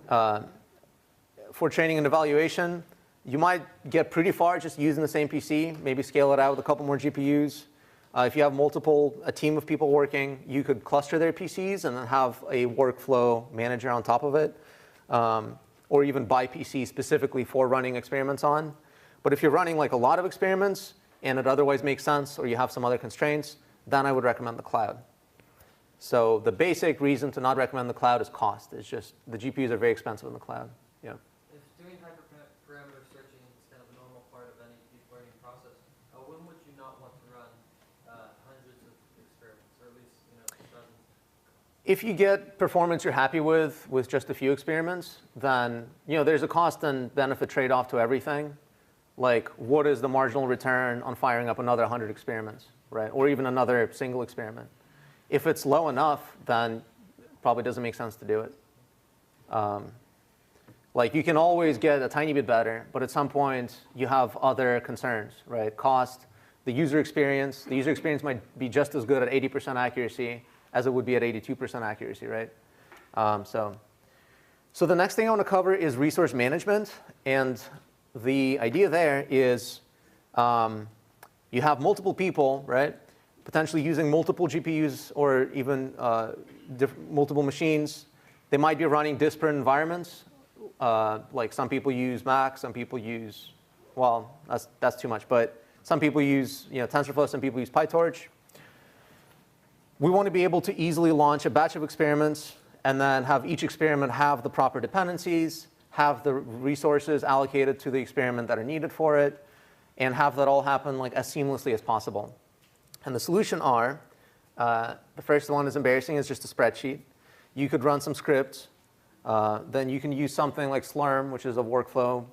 For training and evaluation, you might get pretty far just using the same PC, maybe scale it out with a couple more GPUs. If you have a team of people working, you could cluster their PCs and then have a workflow manager on top of it. Or even buy PC specifically for running experiments on. But if you're running like a lot of experiments and it otherwise makes sense, or you have some other constraints, then I would recommend the cloud. So the basic reason to not recommend the cloud is cost. It's just the GPUs are very expensive in the cloud. Yeah. If doing hyperparameter searching is kind of a normal part of any deep learning process, when would you not want to run hundreds of experiments, or at least dozens? If you get performance you're happy with just a few experiments, then there's a cost and benefit trade-off to everything. Like, what is the marginal return on firing up another 100 experiments, right? Or even another single experiment. If it's low enough, then it probably doesn't make sense to do it. Like, you can always get a tiny bit better, but at some point you have other concerns, right? Cost, the user experience. The user experience might be just as good at 80% accuracy as it would be at 82% accuracy, right? So the next thing I want to cover is resource management. And the idea there is you have multiple people, right, potentially using multiple GPUs or even multiple machines. They might be running disparate environments. Like some people use Mac, some people use, well, that's too much. But some people use TensorFlow, some people use PyTorch. We want to be able to easily launch a batch of experiments and then have each experiment have the proper dependencies, have the resources allocated to the experiment that are needed for it, and have that all happen like as seamlessly as possible. And the solution are, the first one is embarrassing, is just a spreadsheet. You could run some scripts. Then you can use something like Slurm, which is a workflow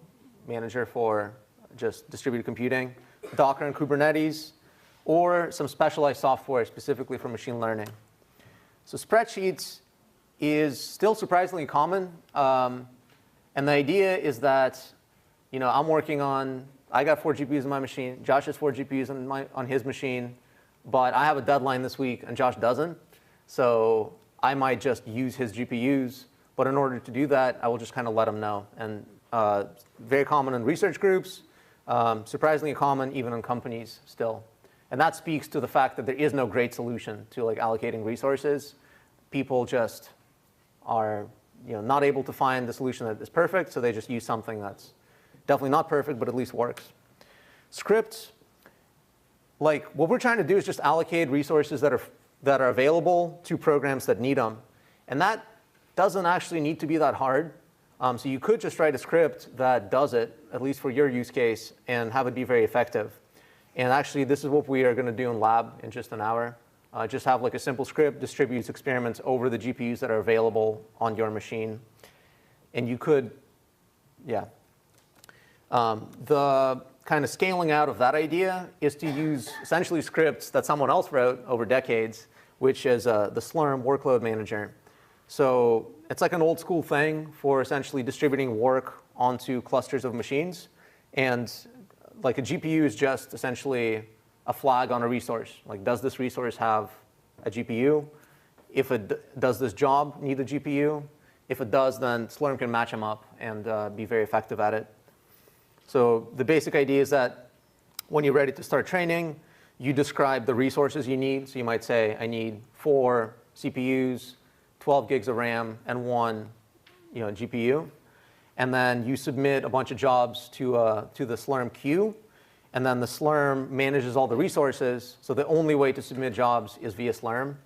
manager for just distributed computing, Docker and Kubernetes, or some specialized software specifically for machine learning. So spreadsheets is still surprisingly common. And the idea is that I'm working on, I got 4 GPUs in my machine. Josh has 4 GPUs on his machine. But I have a deadline this week, and Josh doesn't. So I might just use his GPUs. But in order to do that, I will just kind of let him know. And very common in research groups, surprisingly common even in companies still. And that speaks to the fact that there is no great solution to like allocating resources. People just are not able to find the solution that is perfect, so they just use something that's definitely not perfect, but at least works. Scripts, like what we're trying to do is just allocate resources that are available to programs that need them. And that doesn't actually need to be that hard. So you could just write a script that does it, at least for your use case, and have it be very effective. And actually, this is what we are going to do in lab in just an hour. Just have like a simple script, distributes experiments over the GPUs that are available on your machine. And you could, the kind of scaling out of that idea is to use essentially scripts that someone else wrote over decades, which is the Slurm workload manager. So it's like an old school thing for essentially distributing work onto clusters of machines. And like a GPU is just essentially a flag on a resource. Like, does this resource have a GPU? If it does this job need a GPU? If it does, then Slurm can match them up and be very effective at it. So the basic idea is that when you're ready to start training, you describe the resources you need. So you might say, I need 4 CPUs, 12 gigs of RAM, and 1 GPU. And then you submit a bunch of jobs to the Slurm queue. And then the Slurm manages all the resources. So the only way to submit jobs is via Slurm.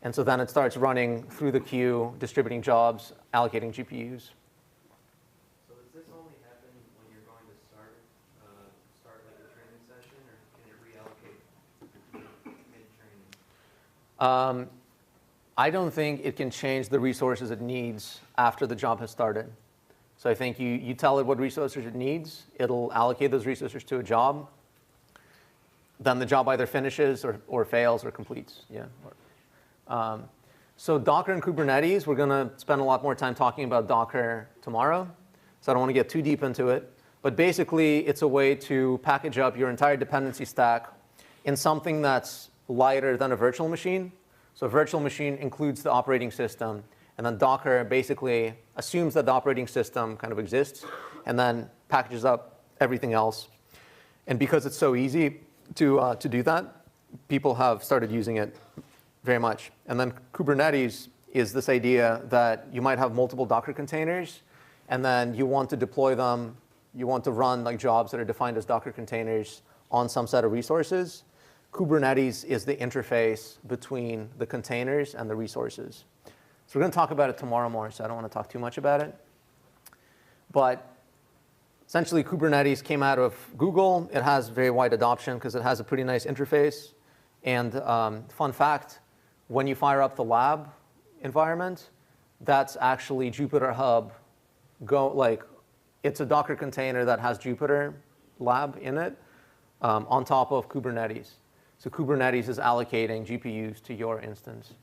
And so then it starts running through the queue, distributing jobs, allocating GPUs. So does this only happen when you're going to start like a training session, or can it reallocate mid-training? I don't think it can change the resources it needs after the job has started. So I think you tell it what resources it needs. It'll allocate those resources to a job. Then the job either finishes or fails or completes. So Docker and Kubernetes, we're going to spend a lot more time talking about Docker tomorrow. So I don't want to get too deep into it. But basically, it's a way to package up your entire dependency stack in something that's lighter than a virtual machine. So a virtual machine includes the operating system. And then Docker basically assumes that the operating system kind of exists and then packages up everything else. And because it's so easy to do that, people have started using it very much. And then Kubernetes is this idea that you might have multiple Docker containers, and then you want to deploy them. You want to run like jobs that are defined as Docker containers on some set of resources. Kubernetes is the interface between the containers and the resources. So we're going to talk about it tomorrow more, so I don't want to talk too much about it. But essentially, Kubernetes came out of Google. It has very wide adoption because it has a pretty nice interface. And fun fact, when you fire up the lab environment, that's actually Jupyter Hub. It's a Docker container that has Jupyter Lab in it on top of Kubernetes. So Kubernetes is allocating GPUs to your instance.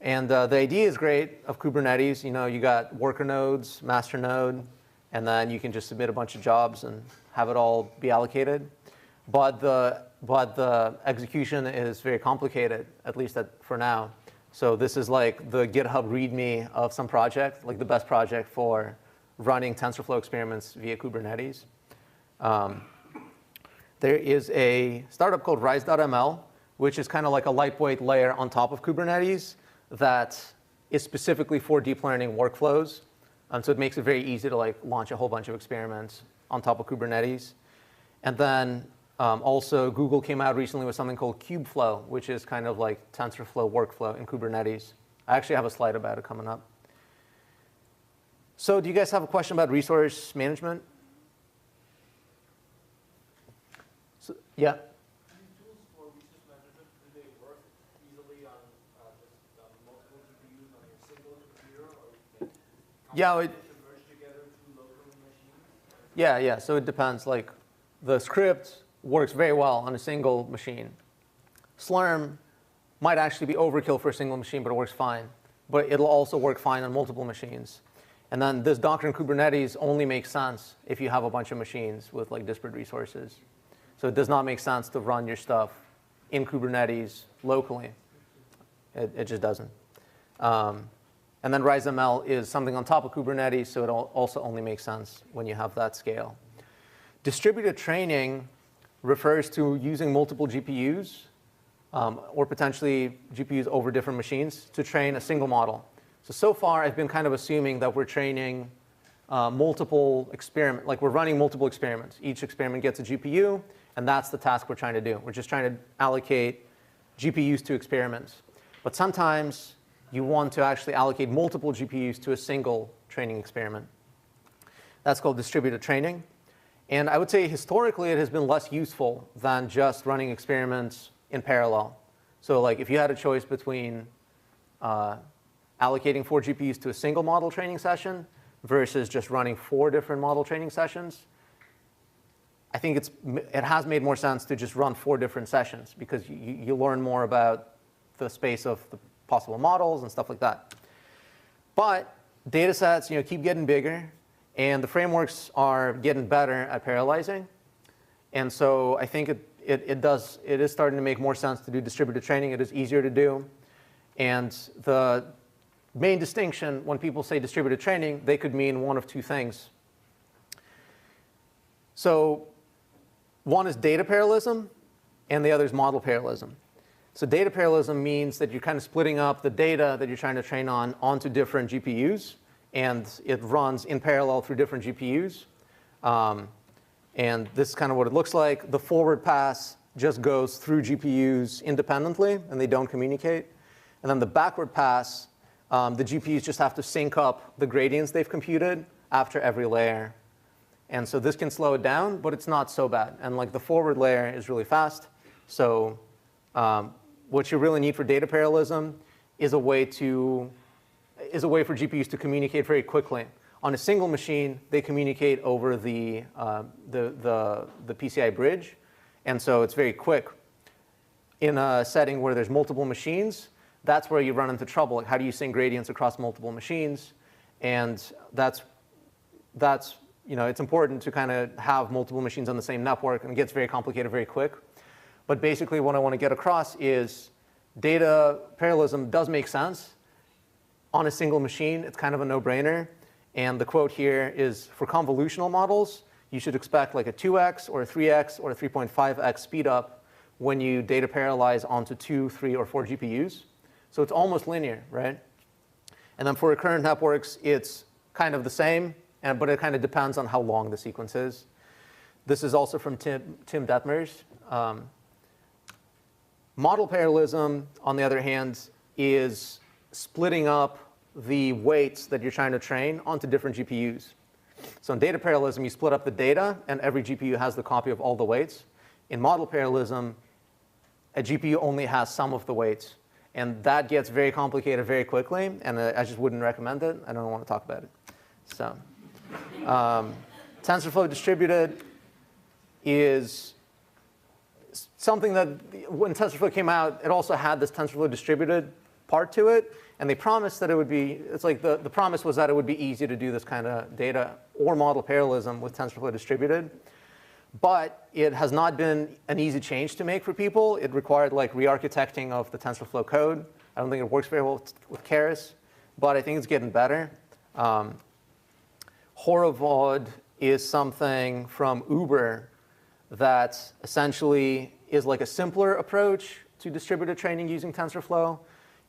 And the idea is great of Kubernetes. You got worker nodes, master node, and then you can just submit a bunch of jobs and have it all be allocated. But the execution is very complicated, at least for now. So this is like the GitHub README of some project, like the best project for running TensorFlow experiments via Kubernetes. There is a startup called Rise.ml, which is kind of like a lightweight layer on top of Kubernetes that is specifically for deep learning workflows. So it makes it very easy to launch a whole bunch of experiments on top of Kubernetes. And then also Google came out recently with something called Kubeflow, which is kind of like TensorFlow workflow in Kubernetes. I actually have a slide about it coming up. So do you guys have a question about resource management? Yeah. These tools for resource management, do they work easily on just multiple GPUs on a single computer, or they converge together two local machines? Yeah. So it depends. Like the script works very well on a single machine. Slurm might actually be overkill for a single machine, but it works fine. But it'll also work fine on multiple machines. And then this Docker and Kubernetes only makes sense if you have a bunch of machines with disparate resources. So it does not make sense to run your stuff in Kubernetes locally. It just doesn't. And then RiseML is something on top of Kubernetes, so it also only makes sense when you have that scale. Distributed training refers to using multiple GPUs or potentially GPUs over different machines to train a single model. So far, I've been kind of assuming that we're training multiple experiments, like we're running multiple experiments. Each experiment gets a GPU, and that's the task we're trying to do. We're just trying to allocate GPUs to experiments. But sometimes you want to actually allocate multiple GPUs to a single training experiment. That's called distributed training. And I would say historically it has been less useful than just running experiments in parallel. So like if you had a choice between allocating 4 GPUs to a single model training session versus just running 4 different model training sessions, I think it has made more sense to just run 4 different sessions because you learn more about the space of the possible models and stuff like that. But data sets keep getting bigger, and the frameworks are getting better at parallelizing. And so I think it is starting to make more sense to do distributed training. It is easier to do. And the main distinction, when people say distributed training, they could mean one of 2 things. So one is data parallelism, and the other is model parallelism. So data parallelism means that you're kind of splitting up the data that you're trying to train on onto different GPUs, and it runs in parallel through different GPUs. And this is kind of what it looks like. The forward pass just goes through GPUs independently, and they don't communicate. And then the backward pass, the GPUs just have to sync up the gradients they've computed after every layer. And so this can slow it down, but it's not so bad. And like the forward layer is really fast. So what you really need for data parallelism is a way for GPUs to communicate very quickly. On a single machine, they communicate over the PCI bridge, and so it's very quick. In a setting where there's multiple machines, that's where you run into trouble. Like how do you sync gradients across multiple machines? And that's it's important to kind of have multiple machines on the same network, and it gets very complicated very quick. But basically, what I want to get across is data parallelism does make sense. On a single machine, it's kind of a no-brainer. And the quote here is, for convolutional models, you should expect like a 2x or a 3x or a 3.5x speed up when you data parallelize onto 2, 3, or 4 GPUs. So it's almost linear, right? And then for recurrent networks, it's kind of the same, but it kind of depends on how long the sequence is. This is also from Tim Detmers. Model parallelism, on the other hand, is splitting up the weights that you're trying to train onto different GPUs. So in data parallelism, you split up the data, and every GPU has the copy of all the weights. In model parallelism, a GPU only has some of the weights. And that gets very complicated very quickly, and I just wouldn't recommend it. I don't want to talk about it. So TensorFlow distributed is something that when TensorFlow came out, it also had this TensorFlow distributed part to it. And they promised that it would be, it's like the promise was that it would be easy to do this kind of data or model parallelism with TensorFlow distributed. But it has not been an easy change to make for people. It required like re-architecting of the TensorFlow code. I don't think it works very well with Keras, but I think it's getting better. Horovod is something from Uber that essentially is like a simpler approach to distributed training using TensorFlow.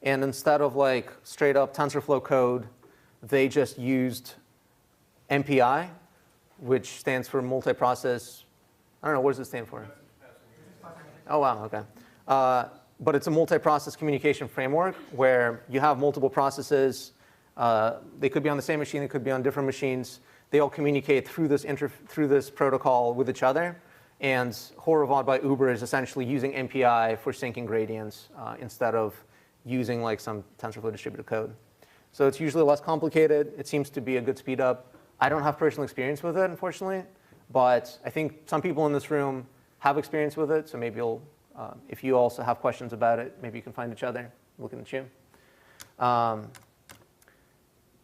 And instead of like straight up TensorFlow code, they just used MPI, which stands for multiprocess. I don't know, what does it stand for? Oh, wow, OK. But it's a multiprocess communication framework where you have multiple processes. They could be on the same machine. They could be on different machines. They all communicate through this protocol with each other. And Horovod by Uber is essentially using MPI for syncing gradients instead of using like some TensorFlow distributed code. So it's usually less complicated. It seems to be a good speed up. I don't have personal experience with it, unfortunately. But I think some people in this room have experience with it. So maybe if you also have questions about it, maybe you can find each other, looking at you.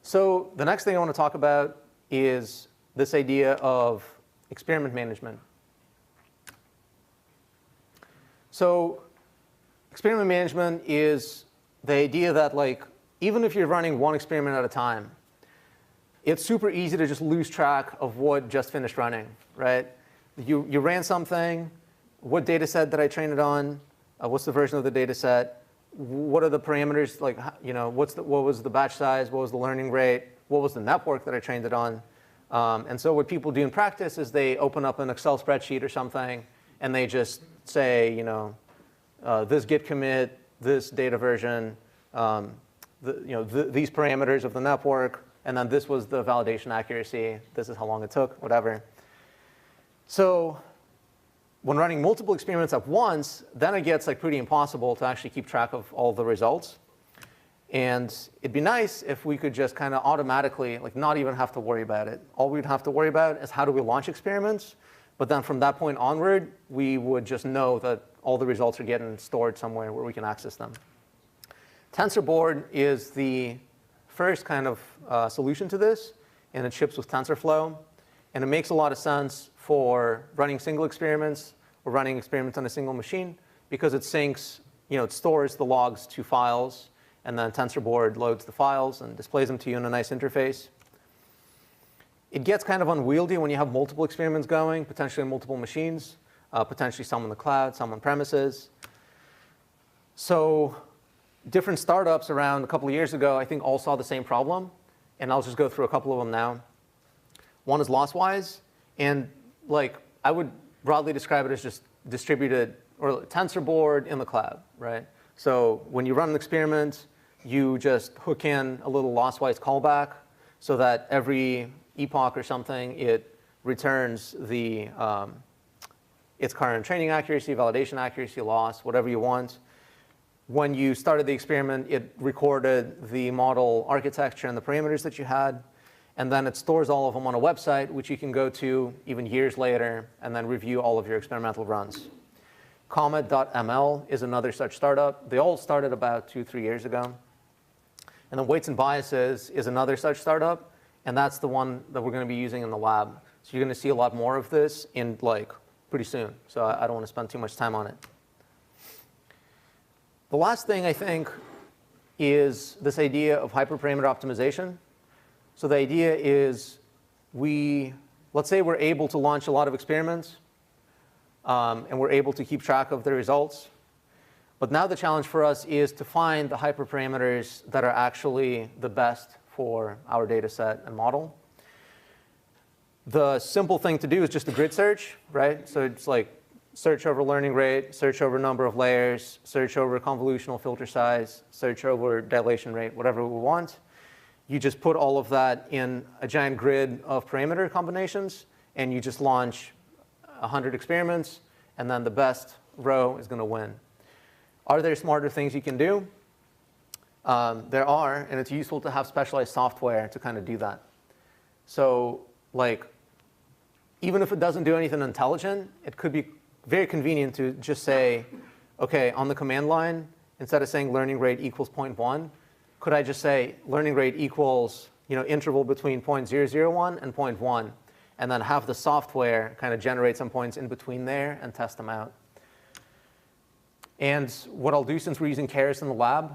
So the next thing I want to talk about is this idea of experiment management. So experiment management is the idea that like, even if you're running one experiment at a time, it's super easy to just lose track of what just finished running, right? You ran something, what data set did I train it on? What's the version of the data set? What are the parameters, like, you know, what was the batch size? What was the learning rate? What was the network that I trained it on? And so what people do in practice is they open up an Excel spreadsheet or something, and they just say, you know, this git commit, this data version, these parameters of the network, and then this was the validation accuracy. This is how long it took, whatever. So when running multiple experiments at once, then it gets like pretty impossible to actually keep track of all the results. And it'd be nice if we could just kind of automatically, like, not even have to worry about it. All we'd have to worry about is how do we launch experiments. But then from that point onward, we would just know that all the results are getting stored somewhere where we can access them. TensorBoard is the first kind of solution to this, and it ships with TensorFlow. And it makes a lot of sense for running single experiments or running experiments on a single machine, because it syncs, you know, it stores the logs to files, and then TensorBoard loads the files and displays them to you in a nice interface. It gets kind of unwieldy when you have multiple experiments going, potentially on multiple machines, potentially some in the cloud, some on premises. So different startups around a couple of years ago, I think, all saw the same problem. And I'll just go through a couple of them now. One is LossWise. And like, I would broadly describe it as just distributed, or TensorBoard in the cloud, right? So when you run an experiment, you just hook in a little LossWise callback so that every epoch or something, it returns the its current training accuracy, validation accuracy, loss, whatever you want. When you started the experiment, it recorded the model architecture and the parameters that you had. And then it stores all of them on a website, which you can go to even years later and then review all of your experimental runs. Comet.ml is another such startup. They all started about 2-3 years ago. And then Weights and Biases is another such startup. And that's the one that we're going to be using in the lab. So you're going to see a lot more of this in like pretty soon. So I don't want to spend too much time on it. The last thing, I think, is this idea of hyperparameter optimization. So the idea is let's say we're able to launch a lot of experiments, and we're able to keep track of the results. But now the challenge for us is to find the hyperparameters that are actually the best for our data set and model. The simple thing to do is just a grid search, right? So it's like search over learning rate, search over number of layers, search over convolutional filter size, search over dilation rate, whatever we want. You just put all of that in a giant grid of parameter combinations, and you just launch 100 experiments, and then the best row is going to win. Are there smarter things you can do? There are, and it's useful to have specialized software to kind of do that. So like, even if it doesn't do anything intelligent, it could be very convenient to just say, OK, on the command line, instead of saying learning rate equals 0.1, could I just say learning rate equals, you know, interval between 0.001 and 0.1, and then have the software kind of generate some points in between there and test them out? And what I'll do, since we're using Keras in the lab,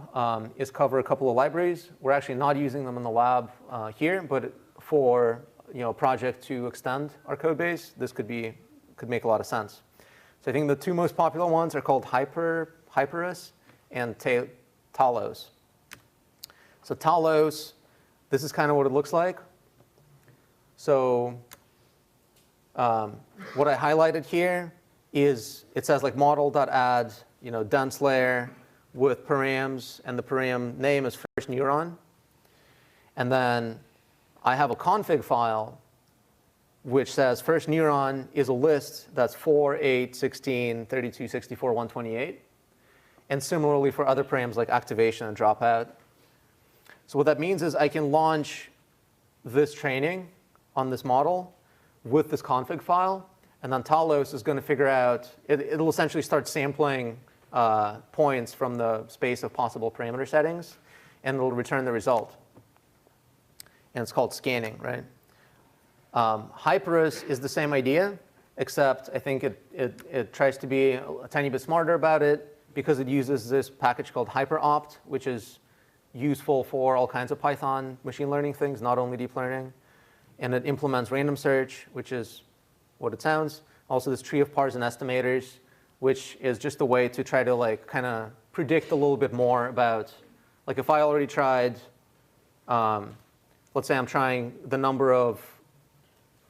is cover a couple of libraries. We're actually not using them in the lab here, but for a project to extend our code base, this could make a lot of sense. So I think the two most popular ones are called Hyperus and Talos. So Talos, this is kind of what it looks like. So what I highlighted here is it says like model.add, dense layer with params, and the param name is first neuron. And then I have a config file which says first neuron is a list that's 4, 8, 16, 32, 64, 128. And similarly for other params like activation and dropout. So what that means is I can launch this training on this model with this config file. And then Talos is going to figure out, it'll essentially start sampling points from the space of possible parameter settings, and it'll return the result. And it's called scanning, right? Hyperus is the same idea, except I think it tries to be a tiny bit smarter about it because it uses this package called hyperopt, which is useful for all kinds of Python machine learning things, not only deep learning. And it implements random search, which is what it sounds. Also this tree of parts and estimators, which is just a way to try to like kind of predict a little bit more about, like if I already tried, let's say I'm trying the number of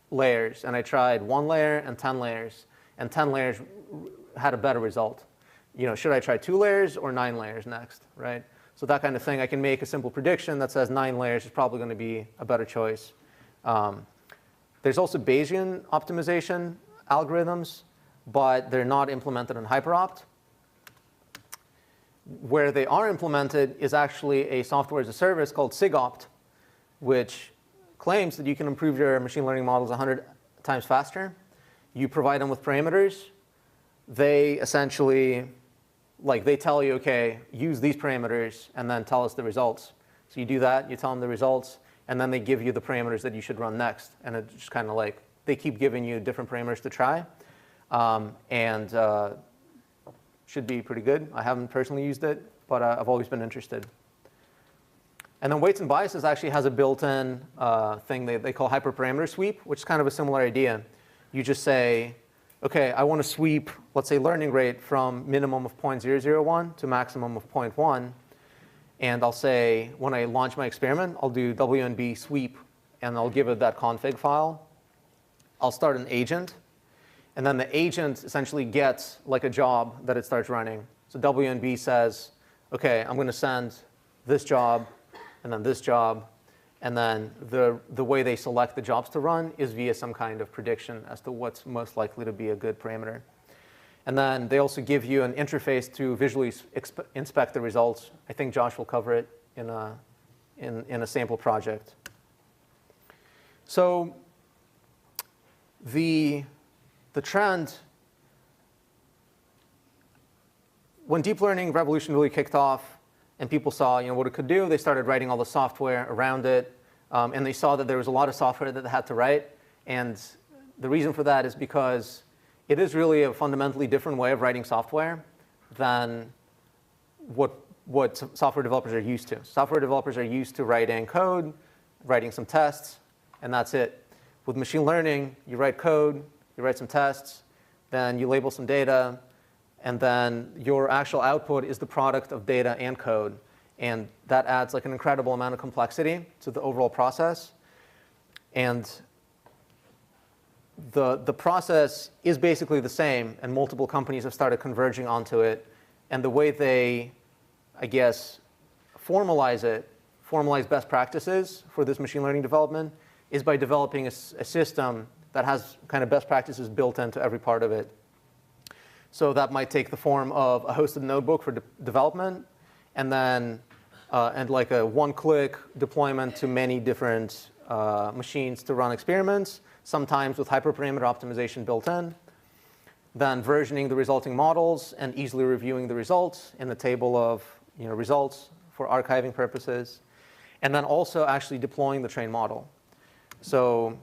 layers, and I tried 1 layer and 10 layers, and 10 layers had a better result. Should I try 2 layers or 9 layers next, right? So that kind of thing, I can make a simple prediction that says 9 layers is probably going to be a better choice. There's also Bayesian optimization algorithms, but they're not implemented in HyperOpt. Where they are implemented is actually a software as a service called SigOpt, which claims that you can improve your machine learning models 100 times faster. You provide them with parameters. They essentially, they tell you, OK, use these parameters, and then tell us the results. So you do that. You tell them the results. And then they give you the parameters that you should run next. And it's just kind of like they keep giving you different parameters to try. Should be pretty good. I haven't personally used it, but I've always been interested. And then weights and biases actually has a built-in thing they call hyperparameter sweep, which is kind of a similar idea. You just say, OK, I want to sweep, let's say, learning rate from minimum of 0.001 to maximum of 0.1. And I'll say, when I launch my experiment, I'll do WNB sweep, and I'll give it that config file. I'll start an agent. And then the agent essentially gets like a job that it starts running. So WNB says, OK, I'm going to send this job, and then this job. And then the way they select the jobs to run is via some kind of prediction as to what's most likely to be a good parameter. And then they also give you an interface to visually inspect the results. I think Josh will cover it in a sample project. So the trend, when deep learning revolution really kicked off and people saw what it could do, they started writing all the software around it. And they saw that there was a lot of software that they had to write. And the reason for that is because it is really a fundamentally different way of writing software than what software developers are used to. Software developers are used to writing code, writing some tests, and that's it. With machine learning, you write code, you write some tests, then you label some data, and then your actual output is the product of data and code. And that adds like an incredible amount of complexity to the overall process. And the process is basically the same, and multiple companies have started converging onto it. And the way they, I guess, formalize best practices for this machine learning development is by developing a system that has kind of best practices built into every part of it. So that might take the form of a hosted notebook for development, and then like a one-click deployment to many different machines to run experiments, sometimes with hyperparameter optimization built in. Then versioning the resulting models and easily reviewing the results in the table of results for archiving purposes. And then also actually deploying the trained model. So,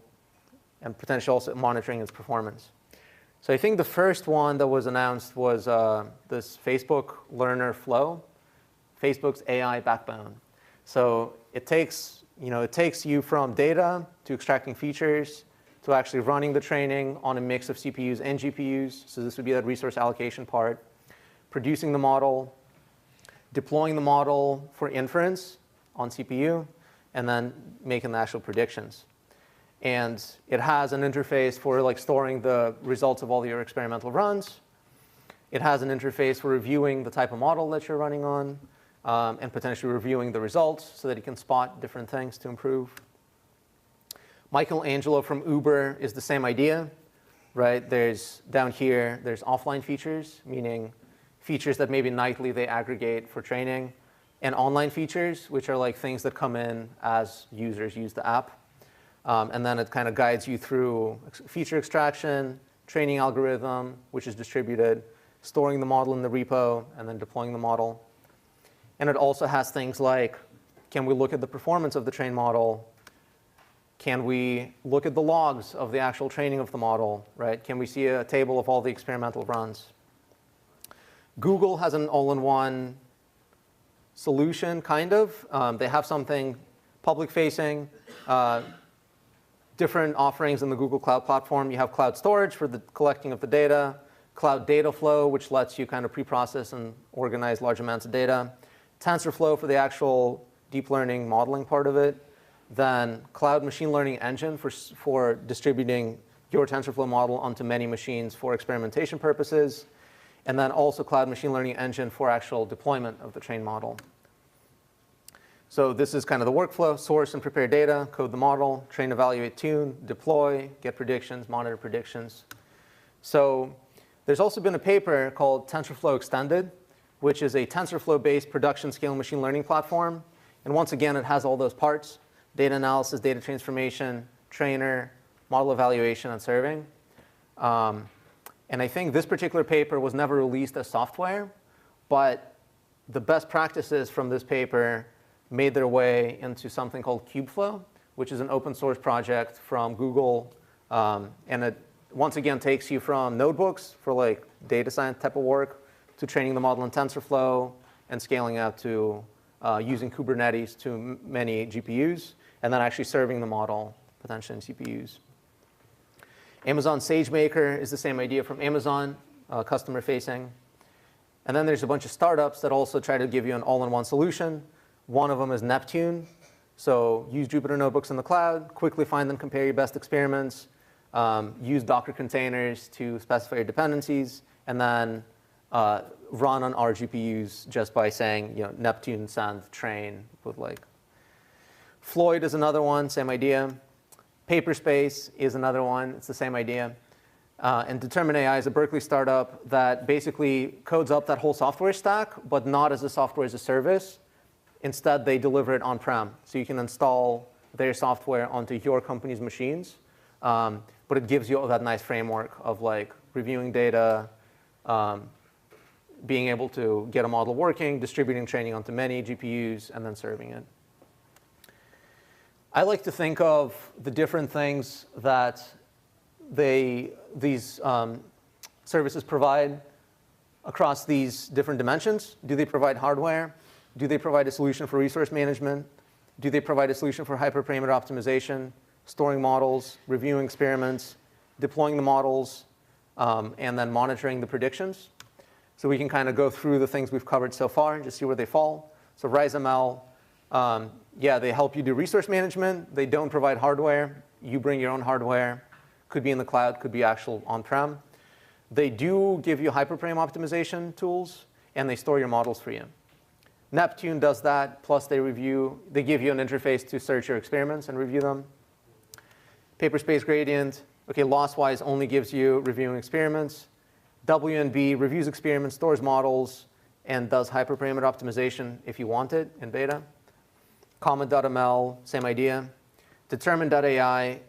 and potentially also monitoring its performance. So I think the first one that was announced was this Facebook Learner Flow, Facebook's AI backbone. So it takes you from data to extracting features to actually running the training on a mix of CPUs and GPUs. So this would be that resource allocation part, producing the model, deploying the model for inference on CPU, and then making the actual predictions. And it has an interface for like storing the results of all your experimental runs. It has an interface for reviewing the type of model that you're running on, and potentially reviewing the results so that you can spot different things to improve. Michelangelo from Uber is the same idea, right? Down here, there's offline features, meaning features that maybe nightly they aggregate for training, and online features, which are like things that come in as users use the app. And then it kind of guides you through feature extraction, training algorithm, which is distributed, storing the model in the repo, and then deploying the model. And it also has things like, can we look at the performance of the trained model? Can we look at the logs of the actual training of the model, right? Can we see a table of all the experimental runs? Google has an all-in-one solution, kind of. They have something public-facing, different offerings in the Google Cloud Platform. You have cloud storage for the collecting of the data, Cloud data flow, which lets you kind of pre-process and organize large amounts of data. TensorFlow for the actual deep learning modeling part of it. Then cloud machine learning engine for distributing your TensorFlow model onto many machines for experimentation purposes. And then also cloud machine learning engine for actual deployment of the trained model. So this is kind of the workflow: source and prepare data, code the model, train, evaluate, tune, deploy, get predictions, monitor predictions. So there's also been a paper called TensorFlow Extended, which is a TensorFlow-based production scale machine learning platform. And once again, it has all those parts: data analysis, data transformation, trainer, model evaluation, and serving. And I think this particular paper was never released as software, but the best practices from this paper made their way into something called Kubeflow, which is an open source project from Google. And it, once again, takes you from notebooks for like data science type of work to training the model in TensorFlow and scaling out to using Kubernetes to many GPUs, and then actually serving the model potentially in CPUs. Amazon SageMaker is the same idea from Amazon, customer facing. And then there's a bunch of startups that also try to give you an all-in-one solution. One of them is Neptune. So use Jupyter Notebooks in the cloud, quickly find and compare your best experiments, use Docker containers to specify your dependencies, and then run on our GPUs just by saying, Neptune send train with like. Floyd is another one, same idea. Paperspace is another one. It's the same idea. And Determine AI is a Berkeley startup that basically codes up that whole software stack, but not as a software as a service. Instead, they deliver it on-prem. So you can install their software onto your company's machines. But it gives you all that nice framework of like reviewing data, being able to get a model working, distributing training onto many GPUs, and then serving it. I like to think of the different things that these services provide across these different dimensions. Do they provide hardware? Do they provide a solution for resource management? Do they provide a solution for hyperparameter optimization, storing models, reviewing experiments, deploying the models, and then monitoring the predictions? So we can kind of go through the things we've covered so far and just see where they fall. So RiseML, yeah, they help you do resource management. They don't provide hardware. You bring your own hardware. Could be in the cloud, could be actual on-prem. They do give you hyperparameter optimization tools, and they store your models for you. Neptune does that, plus they give you an interface to search your experiments and review them. Paperspace Gradient, okay, loss-wise only gives you reviewing experiments. WNB reviews experiments, stores models, and does hyperparameter optimization if you want it in beta. Common.ml, same idea. Determine.ai,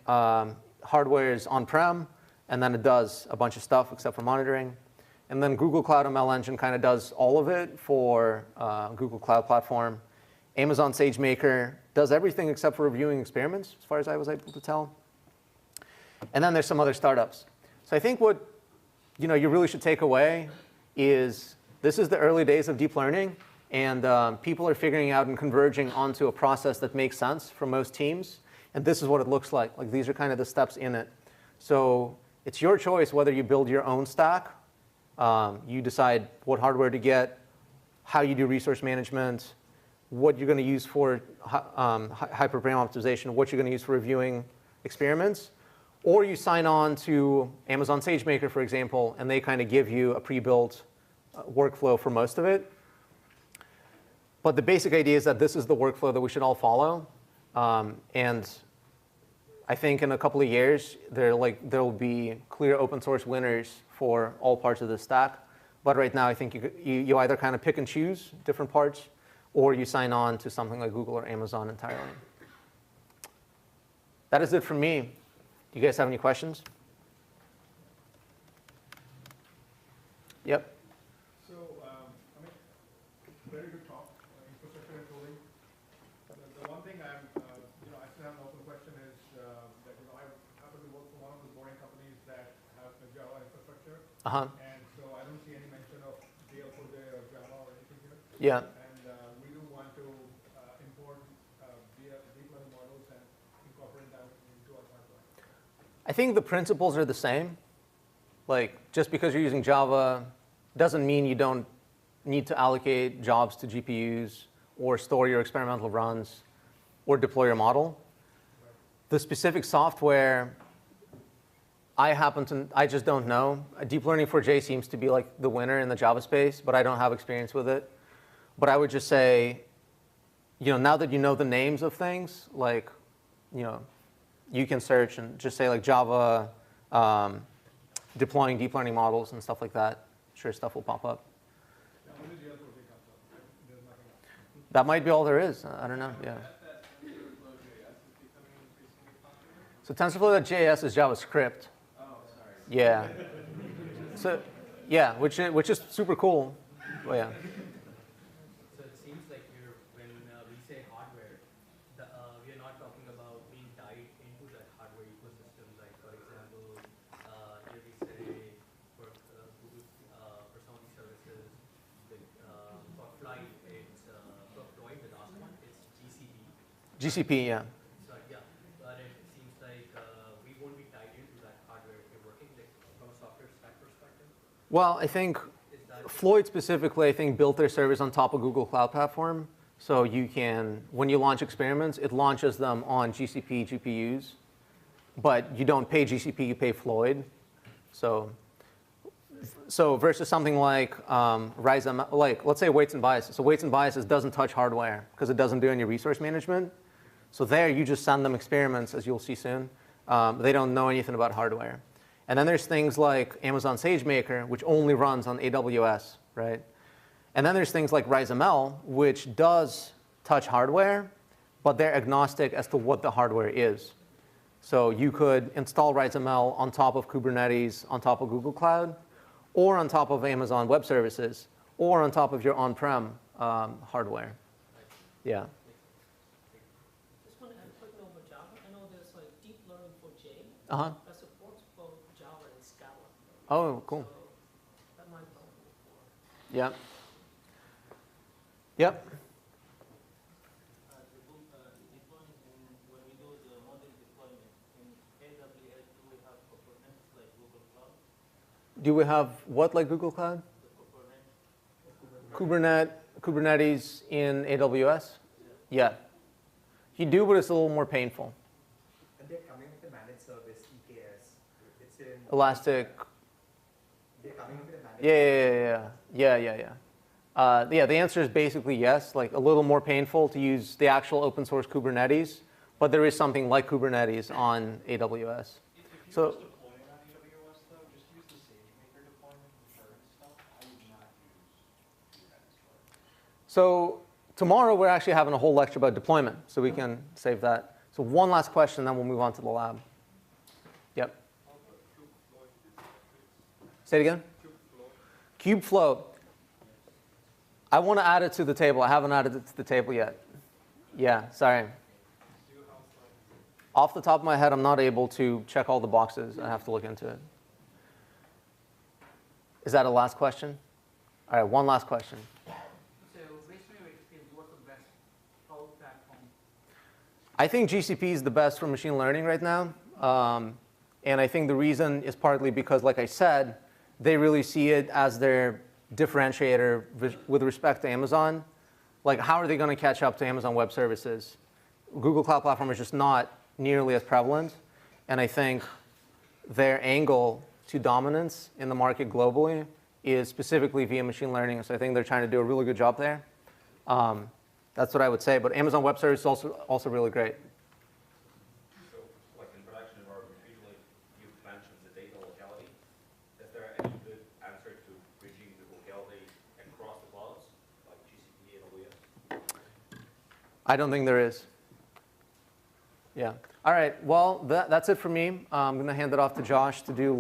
hardware is on-prem, and then it does a bunch of stuff except for monitoring. And then Google Cloud ML Engine kind of does all of it for Google Cloud Platform. Amazon SageMaker does everything except for reviewing experiments, as far as I was able to tell. And then there's some other startups. So I think what you really should take away is this is the early days of deep learning, and people are figuring out and converging onto a process that makes sense for most teams. And this is what it looks like. Like these are kind of the steps in it. So it's your choice whether you build your own stack. You decide what hardware to get, how you do resource management, what you're going to use for hyperparameter optimization, what you're going to use for reviewing experiments. Or you sign on to Amazon SageMaker, for example, and they kind of give you a pre-built workflow for most of it. But the basic idea is that this is the workflow that we should all follow. And I think in a couple of years, there will be clear open source winners for all parts of the stack. But right now, I think you either kind of pick and choose different parts, or you sign on to something like Google or Amazon entirely. That is it from me. Do you guys have any questions? Yep. So, very good talk, infrastructure and tooling. The one thing I still have an open question is that I happen to work for one of the boring companies that have a Java infrastructure, and so I don't see any mention of DL4J or Java or anything here. Yeah. And we do want to import deep learning models and incorporate them into our pipeline. I think the principles are the same. Like, just because you're using Java doesn't mean you don't need to allocate jobs to GPUs or store your experimental runs or deploy your model. The specific software, I just don't know. Deep Learning 4j seems to be like the winner in the Java space, but I don't have experience with it. But I would just say, now that you know the names of things, like, you can search and just say like Java deploying deep learning models and stuff like that. Sure, stuff will pop up. That might be all there is. I don't know. Yeah. So TensorFlow.js is JavaScript. Oh, sorry. Yeah. So yeah, which is super cool. Well, yeah. So it seems like when we say hardware, we are not talking about being tied into that hardware ecosystem. Like for example, here we say for Google, for some of these services, for flight, it's for Floyd, the last one, it's GCP. GCP, yeah. So yeah, but it seems like we won't be tied into that hardware if you're working like, from a software stack perspective. Well, I think Floyd specifically, I think, built their service on top of Google Cloud Platform. So you can, when you launch experiments, it launches them on GCP GPUs. But you don't pay GCP, you pay Floyd. So versus something like RiseML, like let's say weights and biases. So weights and biases doesn't touch hardware because it doesn't do any resource management. So there you just send them experiments, as you'll see soon. They don't know anything about hardware. And then there's things like Amazon SageMaker, which only runs on AWS, right? And then there's things like RiseML, which does touch hardware, but they're agnostic as to what the hardware is. So you could install RiseML on top of Kubernetes, on top of Google Cloud, or on top of Amazon Web Services, or on top of your on-prem hardware. Yeah. Just want to add a quick note about Java. I know there's like Deep Learning 4j. Uh-huh. That supports both Java and Scala. Oh, cool. So that might be helpful for. Yeah. Yep. Deployment, when we do the model deployment in AWS, do we have components like Google Cloud? Do we have what like Google Cloud? The component? Kubernetes in AWS? Yeah. You do, but it's a little more painful. And they're coming with the managed service, EKS. It's in Elastic. They're coming with the managed Yeah, the answer is basically yes, like a little more painful to use the actual open source Kubernetes, but there is something like Kubernetes on AWS. So, deploying on AWS though, just use the SageMaker deployment for sharing stuff. I would not use Kubernetes for it. so tomorrow we're actually having a whole lecture about deployment, so we can save that. So one last question, then we'll move on to the lab. Yep. Say it again? Kubeflow. I want to add it to the table. I haven't added it to the table yet. Yeah, sorry. Off the top of my head, I'm not able to check all the boxes. I have to look into it. Is that a last question? All right, one last question. So, based on your experience, what's the best cloud platform? I think GCP is the best for machine learning right now. And I think the reason is partly because, like I said, they really see it as their differentiator with respect to Amazon. Like, how are they going to catch up to Amazon Web Services? Google Cloud Platform is just not nearly as prevalent. And I think their angle to dominance in the market globally is specifically via machine learning. So I think they're trying to do a really good job there. That's what I would say. But Amazon Web Services is also really great. So, like in production environment, usually you mentioned the data locality. Is there any good answer to bridging the locality across the clouds, like GCP and AWS? I don't think there is. Yeah. All right. Well, that's it for me. I'm going to hand it off to Josh to do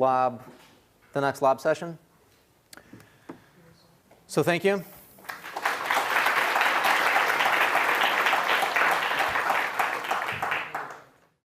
the next lab session. So thank you.